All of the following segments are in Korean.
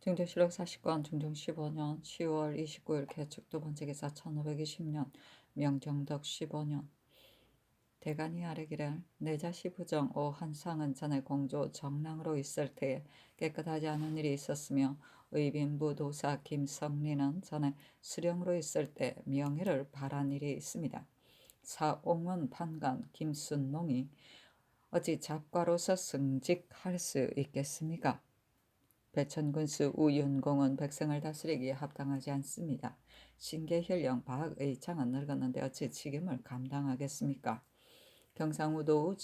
중종실록 40권 중종 15년 10월 29일 개축 두 번째 기사 1520년 명정덕 15년 대간이 아뢰기를 내 자시 부정 오 한상은 전에 공조 정랑으로 있을 때에 깨끗하지 않은 일이 있었으며 의빈부 도사 김성리는 전에 수령으로 있을 때 명예를 바란 일이 있습니다. 사옥문 판관 김순농이 어찌 잡과로서 승직할 수 있겠습니까? 배천군수 우윤공은 백성을 다스리기에 합당하지 않습니다. 신계현령 박의창은 늙었는데 어찌 직임을 감당하겠습니까? 경상우도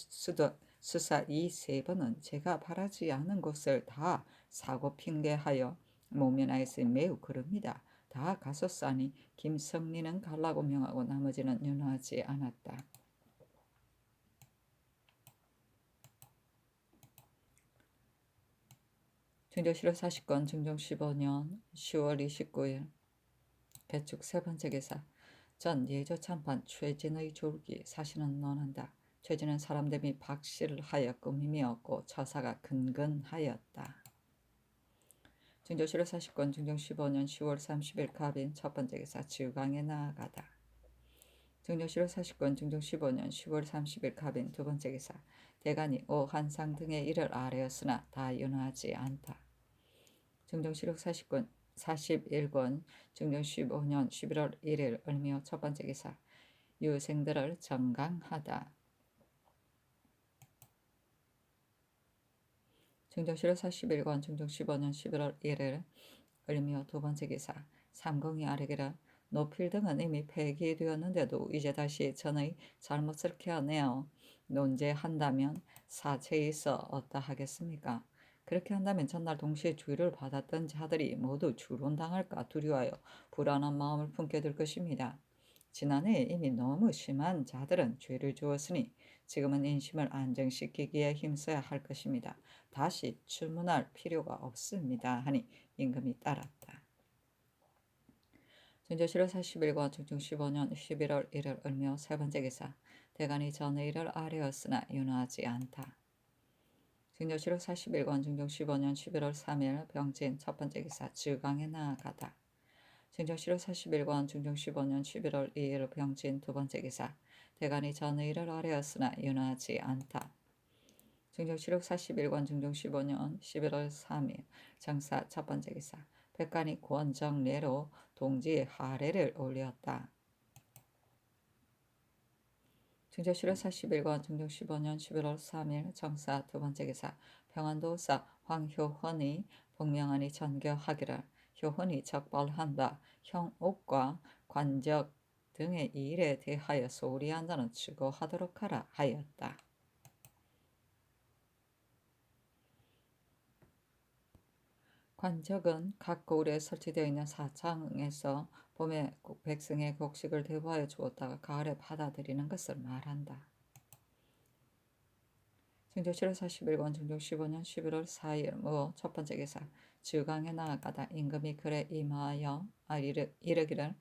수사 이 세 번은 제가 바라지 않은 곳을 다 사고 핑계하여 모면하였으니 매우 그릅니다. 다 가소싸니 김성리는 갈라고 명하고 나머지는 윤호하지 않았다. 중조실록 40권 중종 15년 10월 29일 개축 세 번째 기사 전 예조 참판 최진의 졸기 사신은 논한다. 최진은 사람됨이 박씨를 하여 꾸밈이 없고 처사가 근근하였다. 중조실록 40권 중종 15년 10월 30일 갑인 첫 번째 기사 지우강에 나아가다. 중조실록 40권 중종 15년 10월 30일 갑인 두 번째 기사 대간이 오한상 등의 일을 아뢰었으나 다 윤허하지 않다. 중종실록 41권 중종 15년 11월 1일 을미호 첫 번째 기사 유생들을 정강하다. 중종실록 41권 중종 15년 11월 1일 을미호 두 번째 기사 삼공이 아뢰기를 노필 등은 이미 폐기되었는데도 이제 다시 전의 잘못을 캐내어 논제한다면 사체에 있어 어떠하겠습니까? 그렇게 한다면 전날 동시에 주의를 받았던 자들이 모두 추론당할까 두려워하여 불안한 마음을 품게 될 것입니다. 지난해 이미 너무 심한 자들은 죄를 주었으니 지금은 인심을 안정시키기에 힘써야 할 것입니다. 다시 추문할 필요가 없습니다. 하니 임금이 따랐다. 중조실록 41권 중종 15년 11월 1일 을묘 세 번째 기사 대간이 전의 일을 아뢰었으나 윤허하지 않다. 중조실록 41권 중종 15년 11월 3일 병진 첫 번째 기사 지강에 나아가다. 중종실록 41권 중종 15년 11월 2일 병진 두 번째 기사 대간이 전의 일을 아뢰었으나 윤허하지 않다. 중종실록 41권 중종 15년 11월 3일 정사 첫 번째 기사 백간이 권정례로 동지의 하례를 올렸다. 중조실록 41권 중종 15년 11월 3일 정사 두 번째 기사 평안도사 황효헌이 복명하니 전교하기를 효헌이 적발한 바 형옥과 관적 등의 일에 대하여 소홀히 한 자는 추고하도록 하라 하였다. 관적은 각 고을에 설치되어 있는 사창에서 봄에 백성의 곡식을 대부하여 주었다가 가을에 받아들이는 것을 말한다. 중조실록 41권 중종 15년 11월 4일 첫 번째 기사 주강에 나아가다 임금이 글에 임하여 이르기를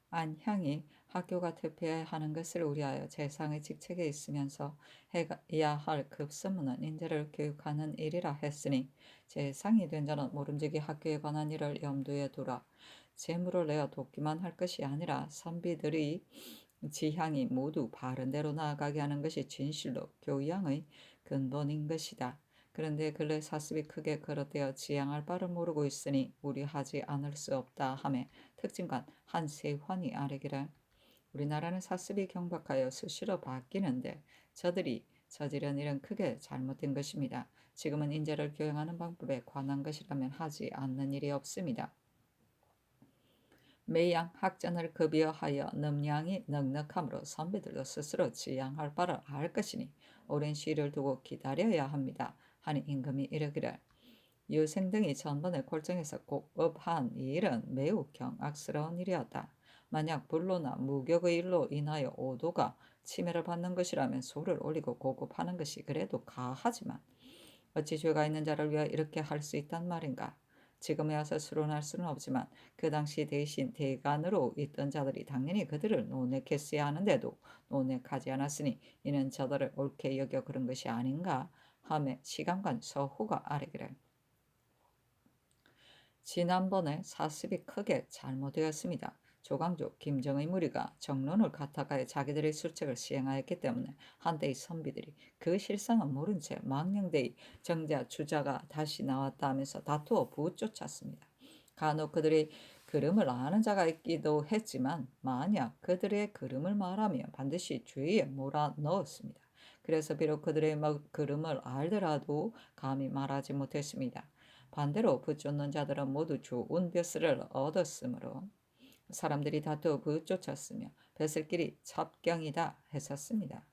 안향이 학교가 퇴폐하는 것을 우려하여 재상의 직책에 있으면서 해야 할 급선무는 인재를 교육하는 일이라 했으니 재상이 된 자는 모름지기 학교에 관한 일을 염두에 두라. 재물을 내어 돕기만 할 것이 아니라 선비들이 지향이 모두 바른 대로 나아가게 하는 것이 진실로 교양의 근본인 것이다. 그런데 근래 사습이 크게 거론되어 지향할 바를 모르고 있으니 우려하지 않을 수 없다 하며 특징관 한세환이 아뢰기를 우리나라는 사습이 경박하여 수시로 바뀌는데 저들이 저지른 일은 크게 잘못된 것입니다. 지금은 인재를 교양하는 방법에 관한 것이라면 하지 않는 일이 없습니다. 매양 학전을 급여하여 넘량이 넉넉하므로 선비들도 스스로 지향할 바를 알 것이니 오랜 시일을 두고 기다려야 합니다. 하니 임금이 이르기를 유생 등이 전번에 골정에서 공업한 이 일은 매우 경악스러운 일이었다. 만약 불로나 무격의 일로 인하여 오도가 침해를 받는 것이라면 소를 올리고 고급하는 것이 그래도 가하지만 어찌 죄가 있는 자를 위하여 이렇게 할 수 있단 말인가. 지금에 와서 수론할 수는 없지만 그 당시 대신 대간으로 있던 자들이 당연히 그들을 논액했어야 하는데도 논액하지 않았으니 이는 저들을 옳게 여겨 그런 것이 아닌가 하며 시감관 서호가 아뢰기를 지난번에 사습이 크게 잘못되었습니다. 조광조, 김정의 무리가 정론을 갖다가 자기들의 술책을 시행하였기 때문에 한때의 선비들이 그 실상은 모른 채 망령되이 정자 주자가 다시 나왔다 하면서 다투어 부쫓았습니다. 간혹 그들의 그름을 아는 자가 있기도 했지만 만약 그들의 그름을 말하면 반드시 죄에 몰아넣었습니다. 그래서 비록 그들의 그름을 알더라도 감히 말하지 못했습니다. 반대로 부쫓는 자들은 모두 좋은 벼슬을 얻었으므로 사람들이 다투어 부쫓았으며 벼슬길이 첩경이다 했었습니다.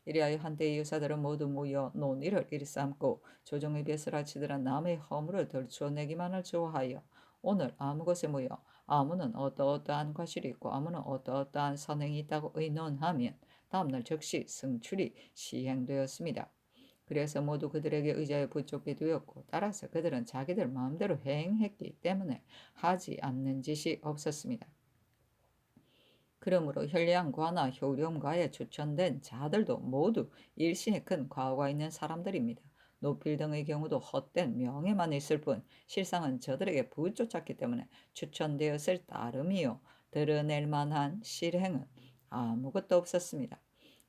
이리하여 한때의 유사들은 모두 모여 논의를 일삼고 조정의 벼슬아 치더라 남의 허물을 덜추어내기만을 좋아하여 오늘 아무 곳에 모여 아무는 어떠어떠한 과실이 있고 아무는 어떠어떠한 선행이 있다고 의논하면 다음날 즉시 승출이 시행되었습니다. 그래서 모두 그들에게 의자에 붙잡게 되었고 따라서 그들은 자기들 마음대로 행했기 때문에 하지 않는 짓이 없었습니다. 그러므로 현량과나 효령과에 추천된 자들도 모두 일신에 큰 과오가 있는 사람들입니다. 노필 등의 경우도 헛된 명예만 있을 뿐 실상은 저들에게 부쫓았기 때문에 추천되었을 따름이요 드러낼 만한 실행은 아무것도 없었습니다.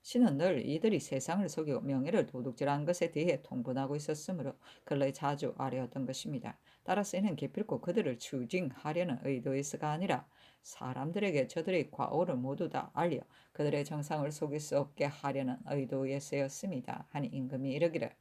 신은 늘 이들이 세상을 속이고 명예를 도둑질한 것에 대해 통분하고 있었으므로 근래 자주 아뢰었던 것입니다. 따라서 이는 기필코 그들을 추징하려는 의도에서가 아니라 사람들에게 저들의 과오를 모두 다 알려 그들의 정상을 속일 수 없게 하려는 의도에서였습니다. 하니 임금이 이르기를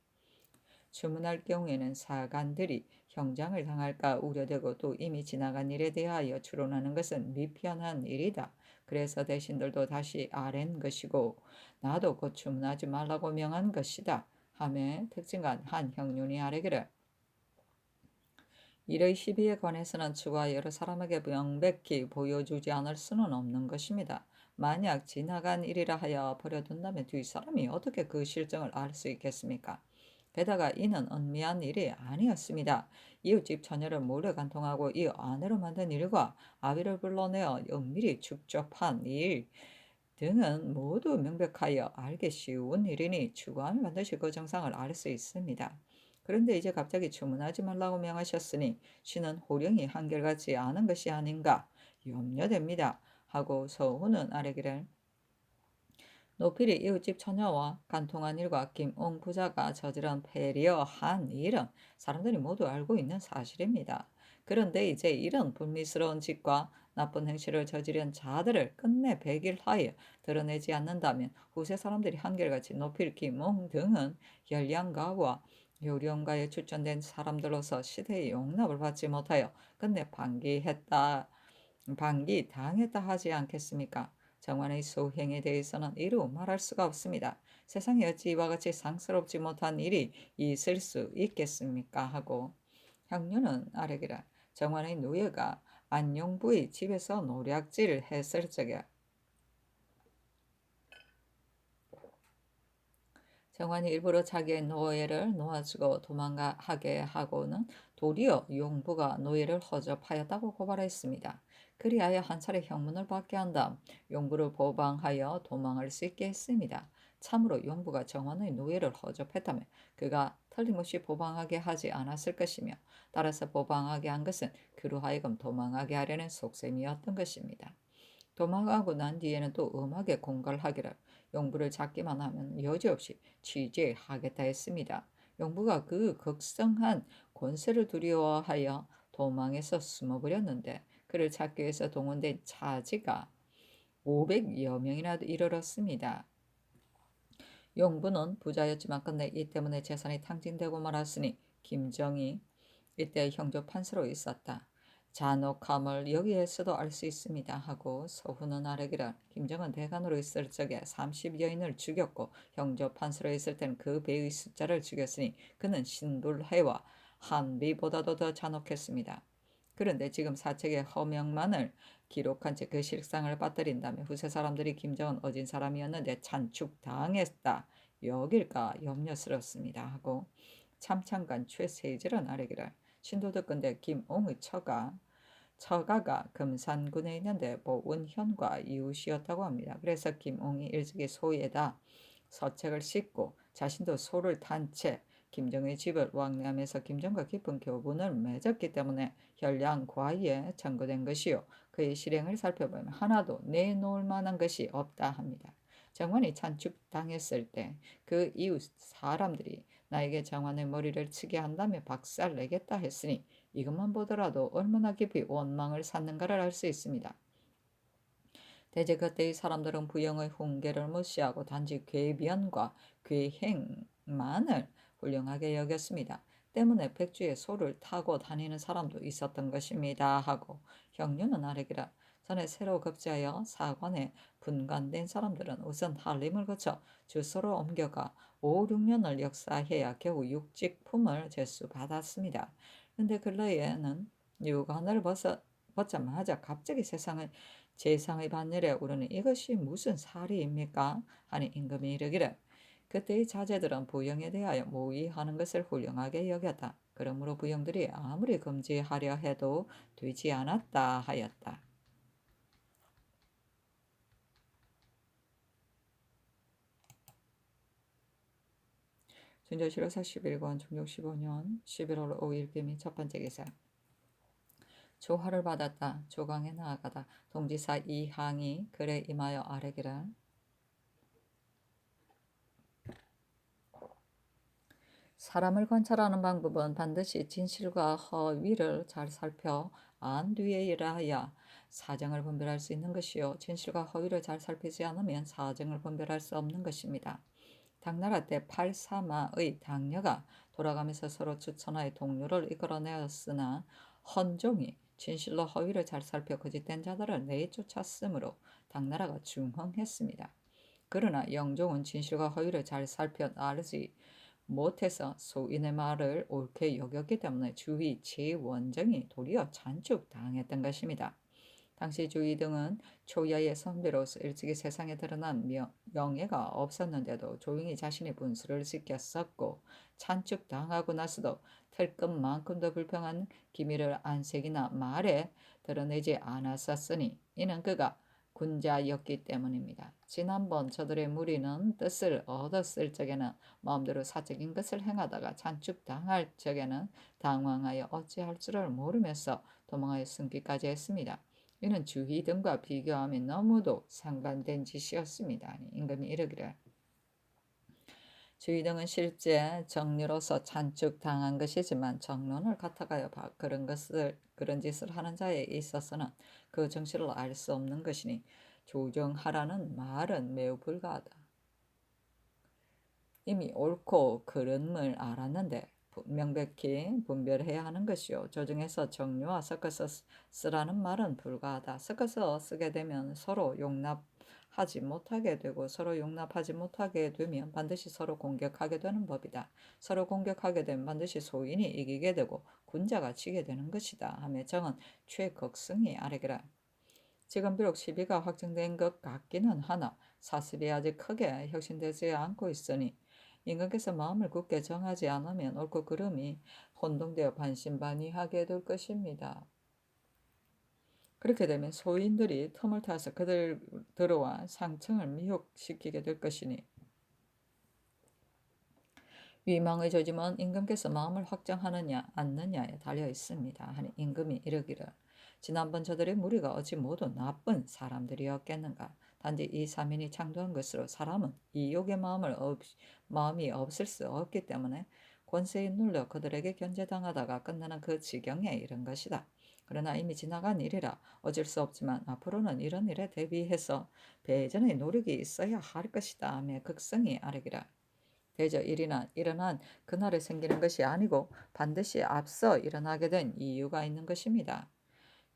주문할 경우에는 사관들이 형장을 당할까 우려되고 또 이미 지나간 일에 대하여 추론하는 것은 미편한 일이다. 그래서 대신들도 다시 아랜 것이고 나도 곧 주문하지 말라고 명한 것이다. 하며 특징간 한 형륜이 아뢰기를 이의 시비에 관해서는 주가 여러 사람에게 명백히 보여주지 않을 수는 없는 것입니다. 만약 지나간 일이라 하여 버려둔다면 뒷사람이 어떻게 그 실정을 알 수 있겠습니까? 게다가 이는 은미한 일이 아니었습니다. 이웃집 처녀를 몰래 간통하고 이 아내로 만든 일과 아비를 불러내어 은밀히 축적한 일 등은 모두 명백하여 알기 쉬운 일이니 추구하면 반드시 그 정상을 알 수 있습니다. 그런데 이제 갑자기 주문하지 말라고 명하셨으니 신은 호령이 한결같지 않은 것이 아닌가 염려됩니다. 하고 서훈은 아뢰기를 노필이 이웃집 처녀와 간통한 일과 김웅 부자가 저지른 패리어한 일은 사람들이 모두 알고 있는 사실입니다. 그런데 이제 이런 불미스러운 짓과 나쁜 행실을 저지른 자들을 끝내 백일하여 드러내지 않는다면 후세 사람들이 한결같이 노필, 김웅 등은 열량가와 요령가에 추천된 사람들로서 시대의 용납을 받지 못하여 끝내 방기당했다 하지 않겠습니까? 정관의 소행에 대해서는 이루 말할 수가 없습니다. 세상에 어찌 이와 같이 상스럽지 못한 일이 있을 수 있겠습니까? 하고 형료는 아뢰기라 정관의 노예가 안용부의 집에서 노략질을 했을 적에 정관이 일부러 자기의 노예를 놓아주고 도망가게 하고는 도리어 용부가 노예를 허접하였다고 고발했습니다. 그리하여 한 차례 형문을 받게 한 다음 용부를 보방하여 도망할 수 있게 했습니다. 참으로 용부가 정관의 노예를 허접했다면 그가 틀림없이 보방하게 하지 않았을 것이며 따라서 보방하게 한 것은 그로 하여금 도망하게 하려는 속셈이었던 것입니다. 도망가고 난 뒤에는 또 음악에 공갈하기를 용부를 잡기만 하면 여지없이 취재하겠다 했습니다. 용부가 그 극성한 권세를 두려워하여 도망해서 숨어버렸는데 그를 찾기 위해서 동원된 차지가 500여 명이나 이르렀습니다. 용부는 부자였지만 끝내 이 때문에 재산이 탕진되고 말았으니 김정이 이때 형조 판서로 있었다. 잔혹함을 여기에서도 알 수 있습니다. 하고 서훈은 아뢰기를 김정은 대간으로 있을 적에 30여인을 죽였고 형조 판서로 있을 때는 그 배의 숫자를 죽였으니 그는 신불해와 한비보다도 더 잔혹했습니다. 그런데 지금 사책의 허명만을 기록한 채 그 실상을 빠뜨린다면 후세 사람들이 김정은 어진 사람이었는데 찬축당했다 여길까 염려스럽습니다. 하고 참창간 최세질은 아뢰기를 신도덕근대 김옹의 처가가 금산군에 있는데 모운현과 이웃이었다고 합니다. 그래서 김옹이 일찍이 소에다 서책을 싣고 자신도 소를 탄 채 김정의 집을 왕래하면서 김정과 깊은 교분을 맺었기 때문에 현량 과의에 청구된 것이요. 그의 실행을 살펴보면 하나도 내놓을 만한 것이 없다 합니다. 정관이 찬축당했을 때 그 이웃 사람들이 나에게 정관의 머리를 치게 한다며 박살내겠다 했으니 이것만 보더라도 얼마나 깊이 원망을 샀는가를 알 수 있습니다. 대제 그때의 사람들은 부영의 훈계를 무시하고 단지 궤변과 궤행만을 훌륭하게 여겼습니다. 때문에 백주에 소를 타고 다니는 사람도 있었던 것입니다. 하고 형류는 아래기라. 전에 새로 급제하여 사관에 분간된 사람들은 우선 한림을 거쳐 주소로 옮겨가 5, 6년을 역사해야 겨우 육직품을 제수받았습니다. 그런데 근래에는 유관을 벗자마자 갑자기 세상의 반열에 오르는 이것이 무슨 살이입니까? 하니 임금이 이르기를 그때의 자제들은 부영에 대하여 모의하는 것을 훌륭하게 여겼다. 그러므로 부영들이 아무리 금지하려 해도 되지 않았다 하였다. 준조실록사 11권 중종 15년 11월 5일 금이 첫 번째 기사. 조화를 받았다. 조강에 나아가다. 동지사 이항이 글에 임하여 아뢰기를 사람을 관찰하는 방법은 반드시 진실과 허위를 잘 살펴 안 뒤에 일하여 사정을 분별할 수 있는 것이요. 진실과 허위를 잘 살피지 않으면 사정을 분별할 수 없는 것입니다. 당나라 때 팔사마의 당녀가 돌아가면서 서로 추천하여 동료를 이끌어내었으나 헌종이 진실로 허위를 잘 살펴 거짓된 자들을 내쫓았으므로 당나라가 중흥했습니다. 그러나 영종은 진실과 허위를 잘 살펴 알지 못해서 소인의 말을 옳게 여겼기 때문에 주위 제원정이 도리어 잔축당했던 것입니다. 당시 주위 등은 초야의 선비로서 일찍이 세상에 드러난 명예가 없었는데도 조용히 자신의 분수를 지켰었고 찬축당하고 나서도 털끝만큼도 불평한 기미를 안색이나 말에 드러내지 않았었으니 이는 그가 군자였기 때문입니다. 지난번 저들의 무리는 뜻을 얻었을 적에는 마음대로 사적인 것을 행하다가 잔축당할 적에는 당황하여 어찌할 줄을 모르면서 도망하여 숨기까지 했습니다. 이는 주희 등과 비교하면 너무도 상반된 짓이었습니다. 임금이 이르기를 주희 등은 실제 정리로서 잔축당한 것이지만 정론을 갖다가여 그런 짓을 하는 자에 있어서는 그 정실을 알 수 없는 것이니 조정하라는 말은 매우 불가하다. 이미 옳고 그름을 알았는데 명백히 분별해야 하는 것이요. 조정해서 정료와 섞어서 쓰라는 말은 불가하다. 섞어서 쓰게 되면 서로 용납하지 못하게 되고 서로 용납하지 못하게 되면 반드시 서로 공격하게 되는 법이다. 서로 공격하게 되면 반드시 소인이 이기게 되고 군자가 지게 되는 것이다. 하며 정은 최극성이 아래기라. 지금 비록 시비가 확정된 것 같기는 하나 사습이 아직 크게 혁신되지 않고 있으니 임금께서 마음을 굳게 정하지 않으면 옳고 그름이 혼동되어 반신반의하게 될 것입니다. 그렇게 되면 소인들이 틈을 타서 그들 들어와 상청을 미혹시키게 될 것이니 위망의 조짐은 임금께서 마음을 확정하느냐 않느냐에 달려 있습니다. 하니 임금이 이르기를 지난번 저들의 무리가 어찌 모두 나쁜 사람들이었겠는가. 단지 이 사민이 창조한 것으로 사람은 이욕의 마음이 없을 수 없기 때문에 권세에 눌려 그들에게 견제당하다가 끝나는 그 지경에 이른 것이다. 그러나 이미 지나간 일이라 어쩔 수 없지만 앞으로는 이런 일에 대비해서 배전의 노력이 있어야 할 것이다 하며 극성이 아뢰기라. 대저 일어난 그날에 생기는 것이 아니고 반드시 앞서 일어나게 된 이유가 있는 것입니다.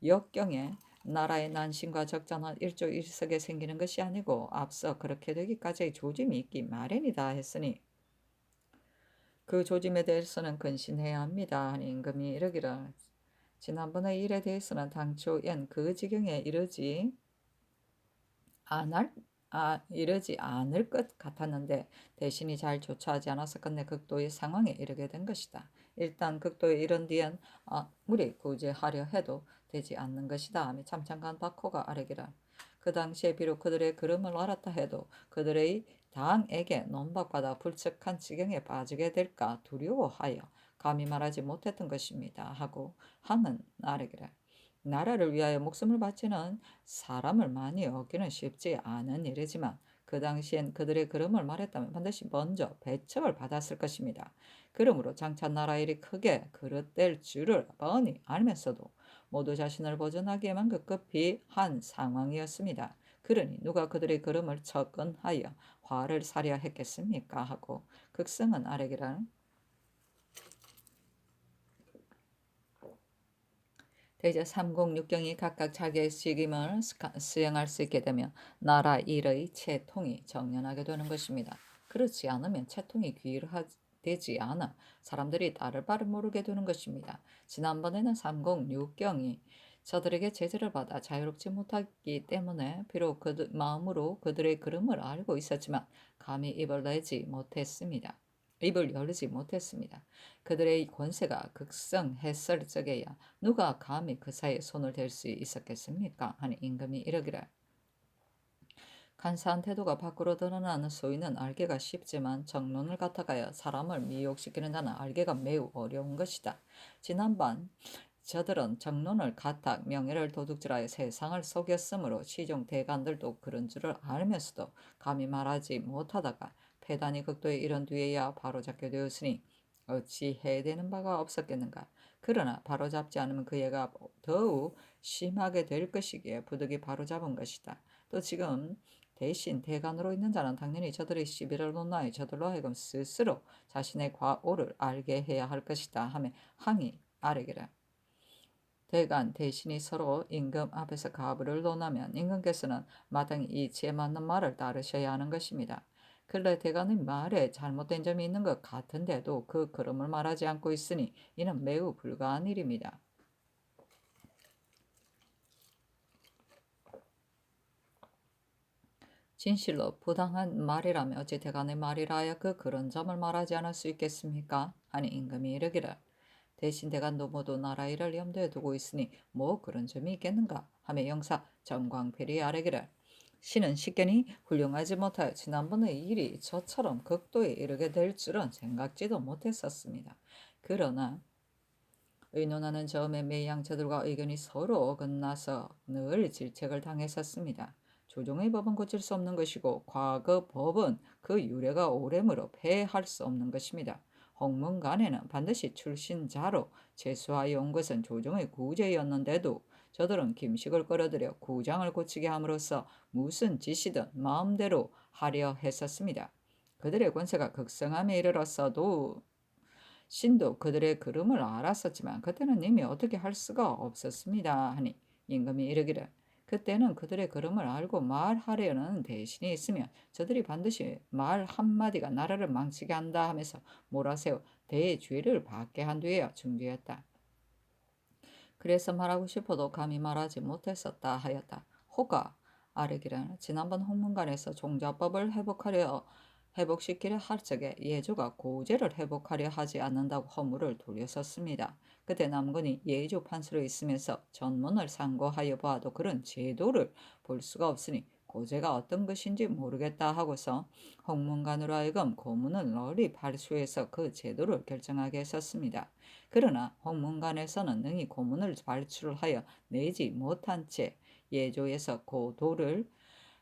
역경에 나라의 난신과 적전한 일조일석에 생기는 것이 아니고 앞서 그렇게 되기까지의 조짐이 있기 마련이다 했으니 그 조짐에 대해서는 근신해야 합니다. 하니 임금이 이르기를 지난번의 일에 대해서는 당초엔 그 지경에 이르지 않을 것 같았는데 대신이 잘 조처하지 않아서 끝내 극도의 상황에 이르게 된 것이다. 일단 극도에 이른 뒤엔 아무리 구제하려 해도 되지 않는 것이다 하며 참찬간 박호가 아뢰기라. 그 당시에 비록 그들의 그름을 알았다 해도 그들의 당에게 논박받아 불측한 지경에 빠지게 될까 두려워하여 감히 말하지 못했던 것입니다. 하고 항은 아래기를 나라를 위하여 목숨을 바치는 사람을 많이 얻기는 쉽지 않은 일이지만 그 당시엔 그들의 그름을 말했다면 반드시 먼저 배척을 받았을 것입니다. 그러므로 장차 나라 일이 크게 그릇될 줄을 뻔히 알면서도 모두 자신을 보존하기에만 급급히 한 상황이었습니다. 그러니 누가 그들의 그름을 척언하여 화를 사려 했겠습니까? 하고 극성은 아래기라는 대제 306경이 각각 자기의 책임을 수행할 수 있게 되면 나라 일의 채통이 정연하게 되는 것입니다. 그렇지 않으면 채통이 되지 않아 사람들이 따를 바를 모르게 되는 것입니다. 지난번에는 306경이 저들에게 제재를 받아 자유롭지 못하기 때문에 비록 마음으로 그들의 그름을 알고 있었지만 감히 입을 열지 못했습니다. 그들의 권세가 극성했을 적에야 누가 감히 그 사이에 손을 댈 수 있었겠습니까? 하니 임금이 이러기를 간사한 태도가 밖으로 드러나는 소인은 알기가 쉽지만 정론을 갖다가여 사람을 미혹시키는 자는 알기가 매우 어려운 것이다. 지난번 저들은 정론을 갖다 명예를 도둑질하여 세상을 속였으므로 시종 대관들도 그런 줄을 알면서도 감히 말하지 못하다가 패단이 극도에 이른 뒤에야 바로잡게 되었으니 어찌 해야 되는 바가 없었겠는가. 그러나 바로잡지 않으면 그 예가 더욱 심하게 될 것이기에 부득이 바로잡은 것이다. 또 지금 대신 대관으로 있는 자는 당연히 저들의 시비를 논하여 저들로 하여금 스스로 자신의 과오를 알게 해야 할 것이다 하며 항의 아래기를 대간 대신이 서로 임금 앞에서 가부를 논하면 임금께서는 마땅히 이치에 맞는 말을 따르셔야 하는 것입니다. 근래 대간의 말에 잘못된 점이 있는 것 같은데도 그 그름을 말하지 않고 있으니 이는 매우 불가한 일입니다. 진실로 부당한 말이라면 어찌 대간의 말이라 하여 그런 점을 말하지 않을 수 있겠습니까? 하니 임금이 이르기를 대신 대간도 모두 나라 일을 염두에 두고 있으니 뭐 그런 점이 있겠는가 하며 영사 정광필이 아뢰기를 신은 식견이 훌륭하지 못하여 지난번의 일이 저처럼 극도에 이르게 될 줄은 생각지도 못했었습니다. 그러나 의논하는 점에 매양자들과 의견이 서로 어긋나서 늘 질책을 당했었습니다. 조정의 법은 고칠 수 없는 것이고 과거 법은 그 유래가 오래므로 폐할 수 없는 것입니다. 홍문관에는 반드시 출신자로 제수하여 온 것은 조정의 구제였는데도 저들은 김식을 끌어들여 구장을 고치게 함으로써 무슨 짓이든 마음대로 하려 했었습니다. 그들의 권세가 극성함에 이르렀어도 신도 그들의 그름을 알았었지만 그때는 이미 어떻게 할 수가 없었습니다. 하니 임금이 이르기를 그때는 그들의 그름을 알고 말하려는 대신이 있으면 저들이 반드시 말 한마디가 나라를 망치게 한다 하면서 몰아세워 대죄를 받게 한 뒤에야 중지했다. 그래서 말하고 싶어도 감히 말하지 못했었다 하였다. 호가 아르기는 지난번 홍문관에서 종자법을 회복시키려 할 적에 예조가 고제를 회복하려 하지 않는다고 허물을 돌렸었습니다. 그때 남군이 예조 판서로 있으면서 전문을 상고하여 보아도 그런 제도를 볼 수가 없으니 고제가 어떤 것인지 모르겠다 하고서 홍문관으로 하여금 고문을 널리 발수해서 그 제도를 결정하게 했었습니다. 그러나 홍문관에서는 능히 고문을 발출하여 내지 못한 채 예조에서 고도를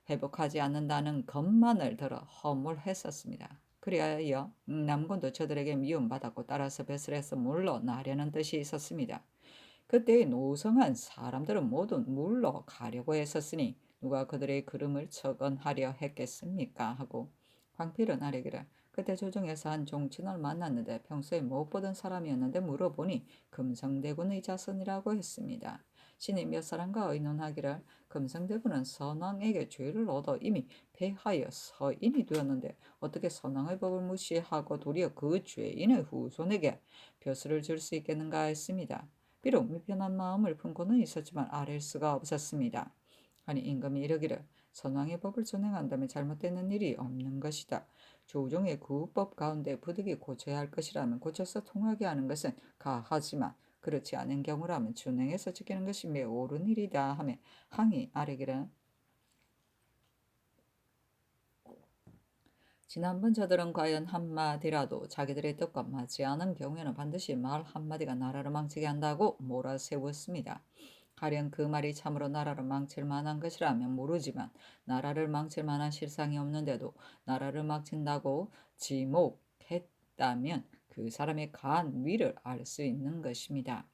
회복하지 않는다는 것만을 들어 허물했었습니다. 그리하여 남군도 저들에게 미움받았고 따라서 배설해서 물러나려는 뜻이 있었습니다. 그때의 노성한 사람들은 모두 물러가려고 했었으니 누가 그들의 그름을 척언하려 했겠습니까? 하고 광필은 아뢰기를 그때 조정에서 한 종친을 만났는데 평소에 못 보던 사람이었는데 물어보니 금성대군의 자손이라고 했습니다. 신이 몇 사람과 의논하기를 금성대군은 선왕에게 죄를 얻어 이미 패하여 서인이 되었는데 어떻게 선왕의 법을 무시하고 도리어 그 죄인의 후손에게 벼슬을 줄 수 있겠는가 했습니다. 비록 미편한 마음을 품고는 있었지만 아랠 수가 없었습니다. 아니 임금이 이르기를 선왕의 법을 준행한다면 잘못되는 일이 없는 것이다. 조종의 구법 가운데 부득이 고쳐야 할 것이라면 고쳐서 통하게 하는 것은 가하지만 그렇지 않은 경우라면 준행해서 지키는 것이 매우 옳은 일이다 하며 항의 아뢰기를 지난번 저들은 과연 한마디라도 자기들의 뜻과 맞지 않은 경우에는 반드시 말 한마디가 나라를 망치게 한다고 몰아세웠습니다. 가령 그 말이 참으로 나라를 망칠 만한 것이라면 모르지만 나라를 망칠 만한 실상이 없는데도 나라를 망친다고 지목했다면 그 사람의 가한 위를 알 수 있는 것입니다.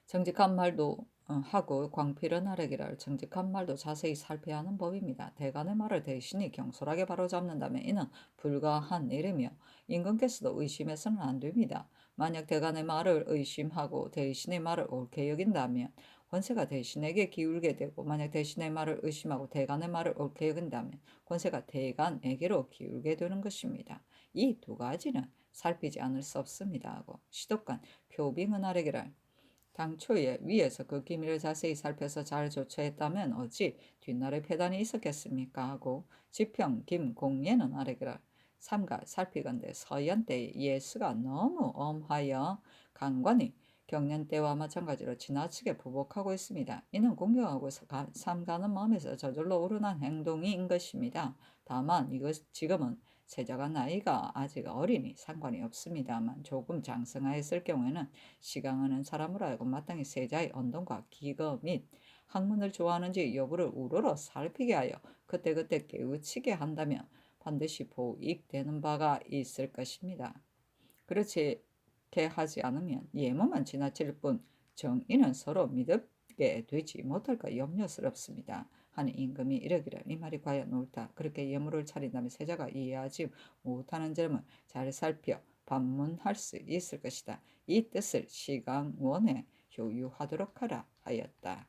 정직한 말도 하고 광필은 하려기를 정직한 말도 자세히 살펴야 하는 법입니다. 대간의 말을 대신이 경솔하게 바로잡는다면 이는 불가한 일이며 임금께서도 의심해서는 안 됩니다. 만약 대간의 말을 의심하고 대신의 말을 옳게 여긴다면 권세가 대신에게 기울게 되고, 만약 대신의 말을 의심하고 대간의 말을 옳게 여긴다면 권세가 대간에게로 기울게 되는 것입니다. 이 두 가지는 살피지 않을 수 없습니다 하고 시독관 표빙은 하려기를 당초에 위에서 그 기밀을 자세히 살펴서 잘 조처했다면 어찌 뒷날에 폐단이 있었겠습니까 하고 지평 김공예는 아래기를 삼가 살피건대 서현 때의 예수가 너무 엄하여 강관이 경년 때와 마찬가지로 지나치게 보복하고 있습니다. 이는 공경하고 삼가는 마음에서 저절로 우러난 행동인 것입니다. 다만 이것 지금은 세자가 나이가 아직 어리니 상관이 없습니다만 조금 장성하였을 경우에는 시강하는 사람으로 하여금 마땅히 세자의 언동과 기거 및 학문을 좋아하는지 여부를 우러러 살피게 하여 그때그때 깨우치게 한다면 반드시 보익되는 바가 있을 것입니다. 그렇게 하지 않으면 예모만 지나칠 뿐 정의는 서로 믿게 되지 못할까 염려스럽습니다. 하니 임금이 이르기를 이 말이 과연 옳다. 그렇게 예물을 차린다면 세자가 이해하지 못하는 점을 잘 살펴 반문할 수 있을 것이다. 이 뜻을 시강원에 효유하도록 하라 하였다.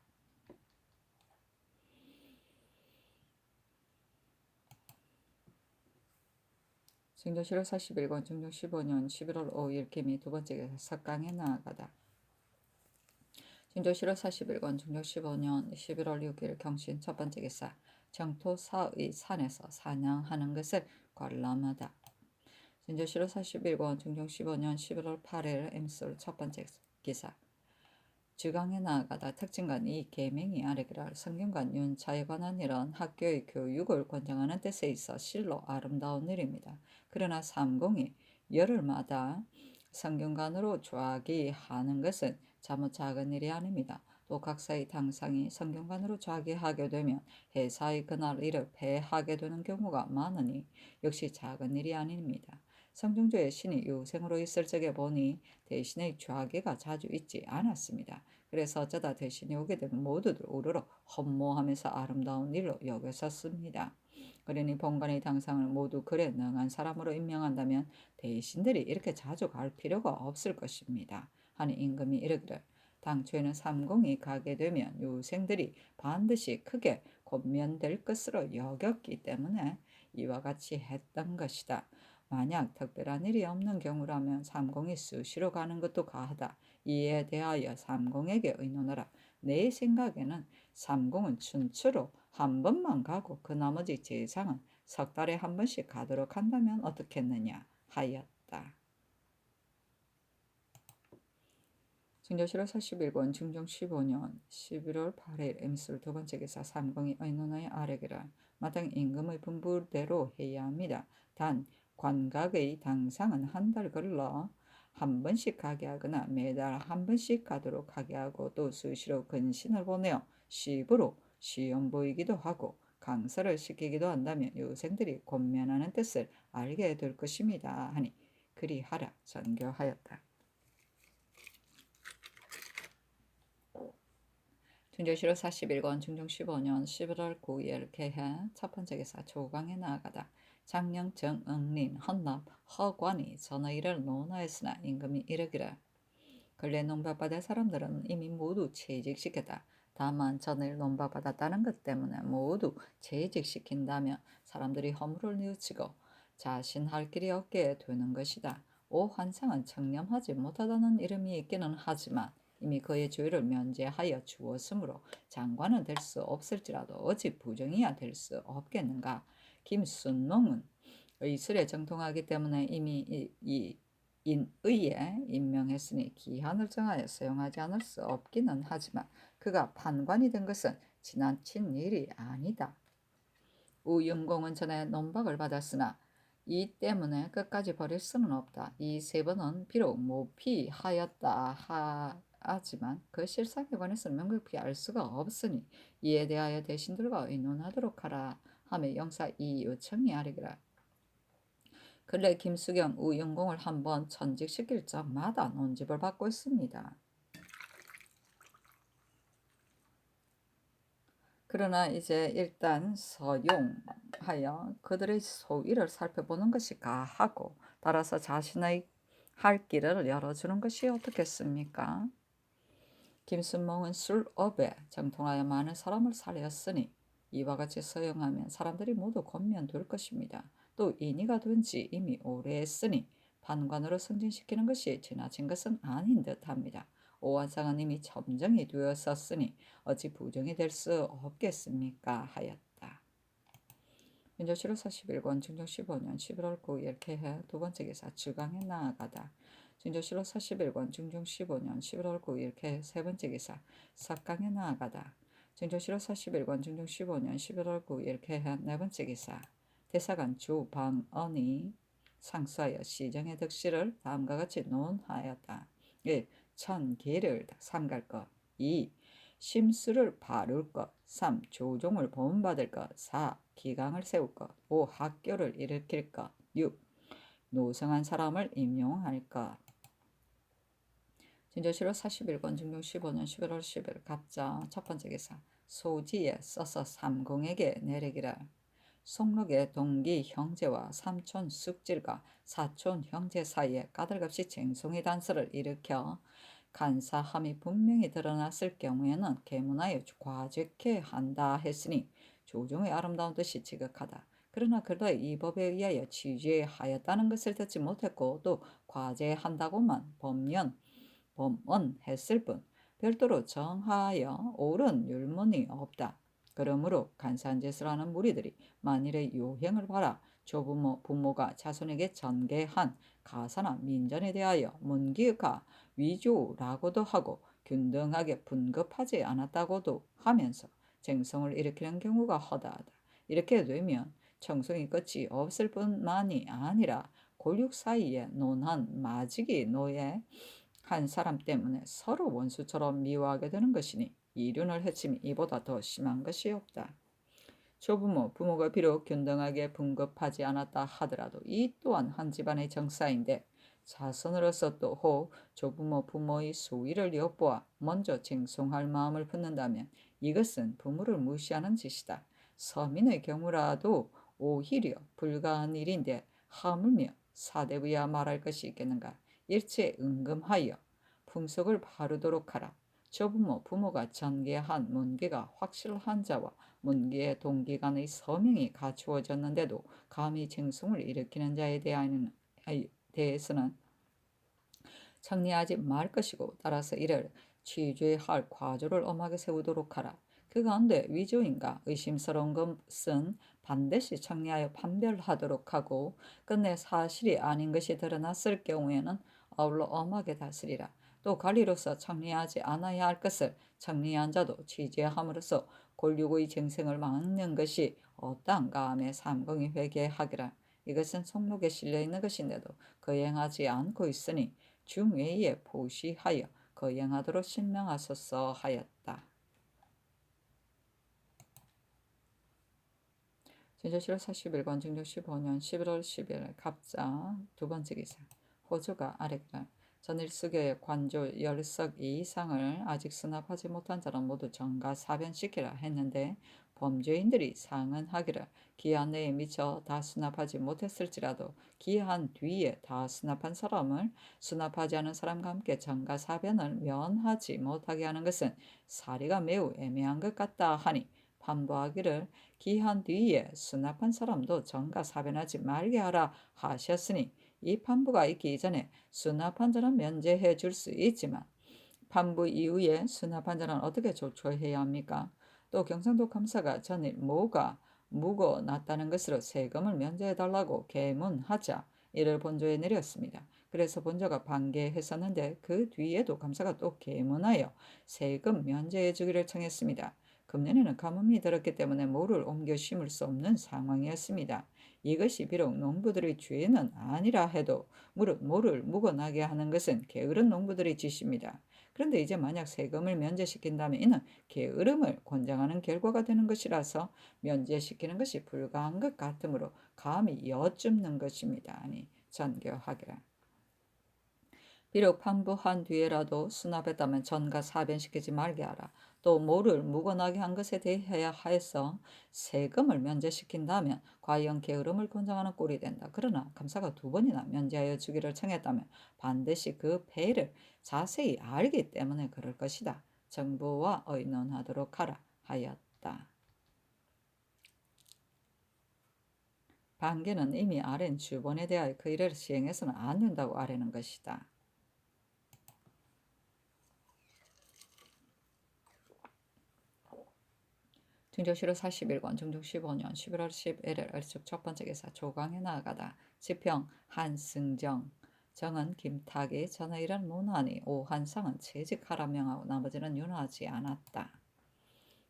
승조 7월 41권 중종 15년 11월 5일 김이 두 번째 석강에 나아가다. 승조 7월 41권 중종 15년 11월 6일 경신 첫 번째 기사 정토사의 산에서 사냥하는 것을 관람하다. 승조 7월 41권 중종 15년 11월 8일 임술 첫 번째 기사 주강에 나아가다. 특징관 이 계명이 아래기를 성균관 윤차에 관한 일은 학교의 교육을 권장하는 뜻에 있어 실로 아름다운 일입니다. 그러나 삼공이 열흘마다 성균관으로 좌기하는 것은 잘못 작은 일이 아닙니다. 또 각사의 당상이 성균관으로 좌기하게 되면 해사의 그날 일을 폐하게 되는 경우가 많으니 역시 작은 일이 아닙니다. 성중조의 신이 유생으로 있을 적에 보니 대신의 좌기가 자주 있지 않았습니다. 그래서 어쩌다 대신이 오게 되면 모두들 우르르 헛모하면서 아름다운 일로 여겼었습니다. 그러니 본관의 당상을 모두 글에 능한 사람으로 임명한다면 대신들이 이렇게 자주 갈 필요가 없을 것입니다. 하니 임금이 이르기를 당초에는 삼공이 가게 되면 유생들이 반드시 크게 권면될 것으로 여겼기 때문에 이와 같이 했던 것이다. 만약 특별한 일이 없는 경우라면 삼공이 수시로 가는 것도 가하다. 이에 대하여 삼공에게 의논하라. 내 생각에는 삼공은 춘추로 한 번만 가고 그 나머지 제상은 석 달에 한 번씩 가도록 한다면 어떻겠느냐 하였다. 승조 7월 41권 중종 15년 11월 8일 임술 두 번째 기사 삼공이 의논하여 아뢰기를 마땅히 임금의 분부대로 해야 합니다. 단 관각의 당상은 한 달 걸러 한 번씩 가게 하거나 매달 한 번씩 가도록 하게 하고 또 수시로 근신을 보내어 시부로 시험 보이기도 하고 강서를 시키기도 한다면 유생들이 권면하는 뜻을 알게 될 것입니다. 하니 그리하라 전교하였다. 중조실로 41권 중종 15년 11월 9일 개해 첫 번째 기사 조강에 나아가다. 장령 정응린 헌납 허관이 전의를 논하였으나 임금이 이르기를 근래 논박받을 사람들은 이미 모두 채직시켰다. 다만 전을 논박받았다는 것 때문에 모두 채직시킨다면 사람들이 허물을 뉘우치고 자신할 길이 없게 되는 것이다. 오 환상은 청렴하지 못하다는 이름이 있기는 하지만 이미 그의 주의를 면제하여 주었으므로 장관은 될 수 없을지라도 어찌 부정이야 될 수 없겠는가. 김순몽은 의술에 정통하기 때문에 이미 이 인의에 임명했으니 기한을 정하여 사용하지 않을 수 없기는 하지만 그가 판관이 된 것은 지나친 일이 아니다. 우윤공은 전에 논박을 받았으나 이 때문에 끝까지 버릴 수는 없다. 이 세 번은 비록 모피하였다 하지만 그 실상에 관해서는 명백히 알 수가 없으니 이에 대하여 대신들과 의논하도록 하라 하며 영사 이 요청이 아니기라. 근래 김수경, 우윤공을 한번 천직시킬 적마다 논집을 받고 있습니다. 그러나 이제 일단 서용하여 그들의 소위를 살펴보는 것이 가하고 따라서 자신의 할 길을 열어주는 것이 어떻겠습니까? 김순몽은 술업에 정통하여 많은 사람을 살렸으니 이와 같이 서용하면 사람들이 모두 권면될 것입니다. 또 인의가 된 지 이미 오래 했으니 판관으로 승진시키는 것이 지나친 것은 아닌 듯합니다. 오한상은 이미 점정이 되었었으니 어찌 부정이 될 수 없겠습니까? 하였다. 민조실록 41권 중종 15년 11월 9일 개해 두 번째 기사 주강에 나아가다. 진조실록 41권 중종 15년 11월 9일 개해 세 번째 기사 삭강에 나아가다. 진조실록 41권 중종 15년 11월 9일 개해 네 번째 기사 대사관 주방언이 상수하여 시정의 득실을 다음과 같이 논하였다. 1. 천기를 삼갈 것. 2. 심수를 바룰 것. 3. 조종을 본받을 것. 4. 기강을 세울 것. 5. 학교를 일으킬 것. 6. 노성한 사람을 임용할 것. 진조실록 41권 중종 15년 11월 10일 갑자 첫 번째 기사 소지에 써서 삼공에게 내리기라. 송록의 동기 형제와 삼촌 숙질과 사촌 형제 사이에 까닭없이 쟁송의 단서를 일으켜 간사함이 분명히 드러났을 경우에는 계문하여 과죄케 한다 했으니 조종의 아름다운 뜻이 지극하다. 그러나 그들의 이 법에 의하여 취죄하였다는 것을 듣지 못했고 또 과제한다고만 범언했을 뿐 별도로 정하여 옳은 율문이 없다. 그러므로 간사한 짓을 하는 무리들이 만일의 요행을 봐라 조부모 부모가 자손에게 전개한 가사나 민전에 대하여 문기가 위조라고도 하고 균등하게 분급하지 않았다고도 하면서 쟁성을 일으키는 경우가 허다하다. 이렇게 되면 청송이 끝이 없을 뿐만이 아니라 골육 사이에 논한 마지기 노예 한 사람 때문에 서로 원수처럼 미워하게 되는 것이니 이륜을 해침이 이보다 더 심한 것이 없다. 조부모, 부모가 비록 균등하게 분급하지 않았다 하더라도 이 또한 한 집안의 정사인데 자손으로서 또 혹 조부모, 부모의 소위를 엿보아 먼저 쟁송할 마음을 품는다면 이것은 부모를 무시하는 짓이다. 서민의 경우라도 오히려 불가한 일인데 하물며 사대부야 말할 것이 있겠는가. 일체 응금하여 풍속을 바르도록 하라. 조부모, 부모가 전개한 문계가 확실한 자와 문계의 동기 간의 서명이 갖추어졌는데도 감히 쟁송을 일으키는 자에 대해서는 청리하지 말 것이고 따라서 이를 취죄할 과조를 엄하게 세우도록 하라. 그 가운데 위조인가 의심스러운 것은 반드시 청리하여 판별하도록 하고 끝내 사실이 아닌 것이 드러났을 경우에는 아울러 엄하게 다스리라. 또 관리로서 청리하지 않아야 할 것을 청리한 자도 취재함으로써 골육의 쟁생을 막는 것이 어떠한가 하며 삼공이 회개하기라. 이것은 속록에 실려있는 것인데도 거행하지 않고 있으니 중외에 보시하여 거행하도록 신명하소서 하였다. 진조실록 41권 중종 15년 11월 10일 갑자 두 번째 기사 호조가 아래기라. 전일수교의 관조 10석 이상을 아직 수납하지 못한 자는 모두 정가사변시키라 했는데 범죄인들이 상언하기를 기한 내에 미처 다 수납하지 못했을지라도 기한 뒤에 다 수납한 사람을 수납하지 않은 사람과 함께 정가사변을 면하지 못하게 하는 것은 사리가 매우 애매한 것 같다 하니 판부하기를 기한 뒤에 수납한 사람도 정가사변하지 말게 하라 하셨으니 이 판부가 있기 이전에 수납한 자는 면제해 줄 수 있지만 판부 이후에 수납한 자는 어떻게 조처해야 합니까? 또 경상도 검사가 전일 모가 묵어 났다는 것으로 세금을 면제해달라고 계문하자 이를 본조에 내렸습니다. 그래서 본조가 반개했었는데 그 뒤에도 검사가 또 계문하여 세금 면제해 주기를 청했습니다. 금년에는 가뭄이 들었기 때문에 모를 옮겨 심을 수 없는 상황이었습니다. 이것이 비록 농부들의 죄는 아니라 해도 모를 묵어나게 하는 것은 게으른 농부들의 짓입니다. 그런데 이제 만약 세금을 면제시킨다면 이는 게으름을 권장하는 결과가 되는 것이라서 면제시키는 것이 불가한 것 같으므로 감히 여쭙는 것입니다. 아니 전교하기라. 비록 판부한 뒤에라도 수납했다면 전가 사변시키지 말게 하라. 또 모를 묵어나게 한 것에 대해야 하여서 세금을 면제시킨다면 과연 게으름을 권장하는 꼴이 된다. 그러나 감사가 2번이나 면제하여 주기를 청했다면 반드시 그 폐를 자세히 알기 때문에 그럴 것이다. 정부와 의논하도록 하라 하였다. 반개는 이미 아랜 주본에 대하여 그 일을 시행해서는 안 된다고 아뢰는 것이다. 중조실후 41권 중종 15년 11월 11일 을축 첫 번째 기사 조강에 나아가다 지평 한승정 정은 김탁이 전의일은 문하니 오한상은 채직하라 명하고 나머지는 윤하지 않았다.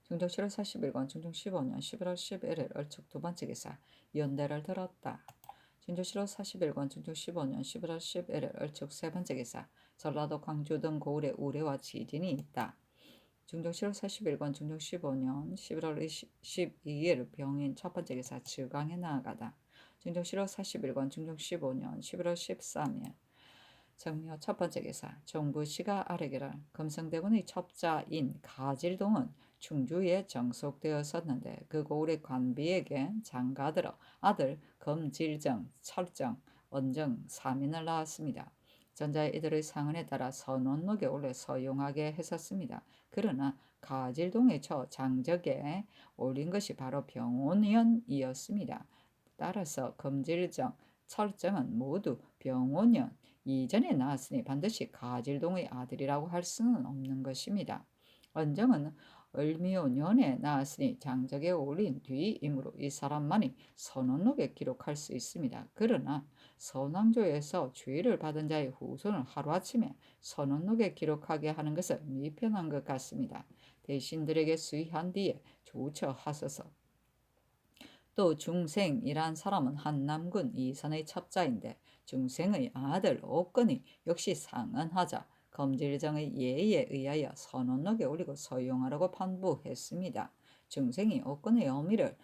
중조실후 41권 중종 15년 11월 11일 을축 두 번째 기사 연대를 들었다. 중조실후 41권 중종 15년 11월 11일 을축 세 번째 기사 전라도 광주 등 고을에 우레와 지진이 있다. 중종실록 41권 중종 15년 11월 22일 병인 첫 번째 기사 즉강에 나아가다. 중종실록 41권 중종 15년 11월 13일 정묘 첫 번째 기사 정부시가 아뢰기를 금성대군의 첩자인 가질동은 충주에 정속되었었는데 그 고을의 관비에게 장가들어 아들 금질정, 철정, 언정 3인을 낳았습니다. 전자의 이들의 상흔에 따라 선원록에 올려 서용하게 했었습니다. 그러나 가질동의 처 장적에 올린 것이 바로 병온년이었습니다. 따라서 금질정, 철정은 모두 병온년 이전에 낳았으니 반드시 가질동의 아들이라고 할 수는 없는 것입니다. 언정은 을미오년에 낳았으니 장적에 올린 뒤이므로 이 사람만이 선원록에 기록할 수 있습니다. 그러나 선왕조에서 죄를 받은 자의 후손을 하루아침에 선원록에 기록하게 하는 것은 미편한 것 같습니다. 대신들에게 수의한 뒤에 조처하소서. 또 중생이란 사람은 한남군 이선의 첩자인데 중생의 아들 옥건이 역시 상언하자 검질정의 예의에 의하여 선원록에 올리고 서용하라고 판부했습니다. 중생이 옥건의 어미를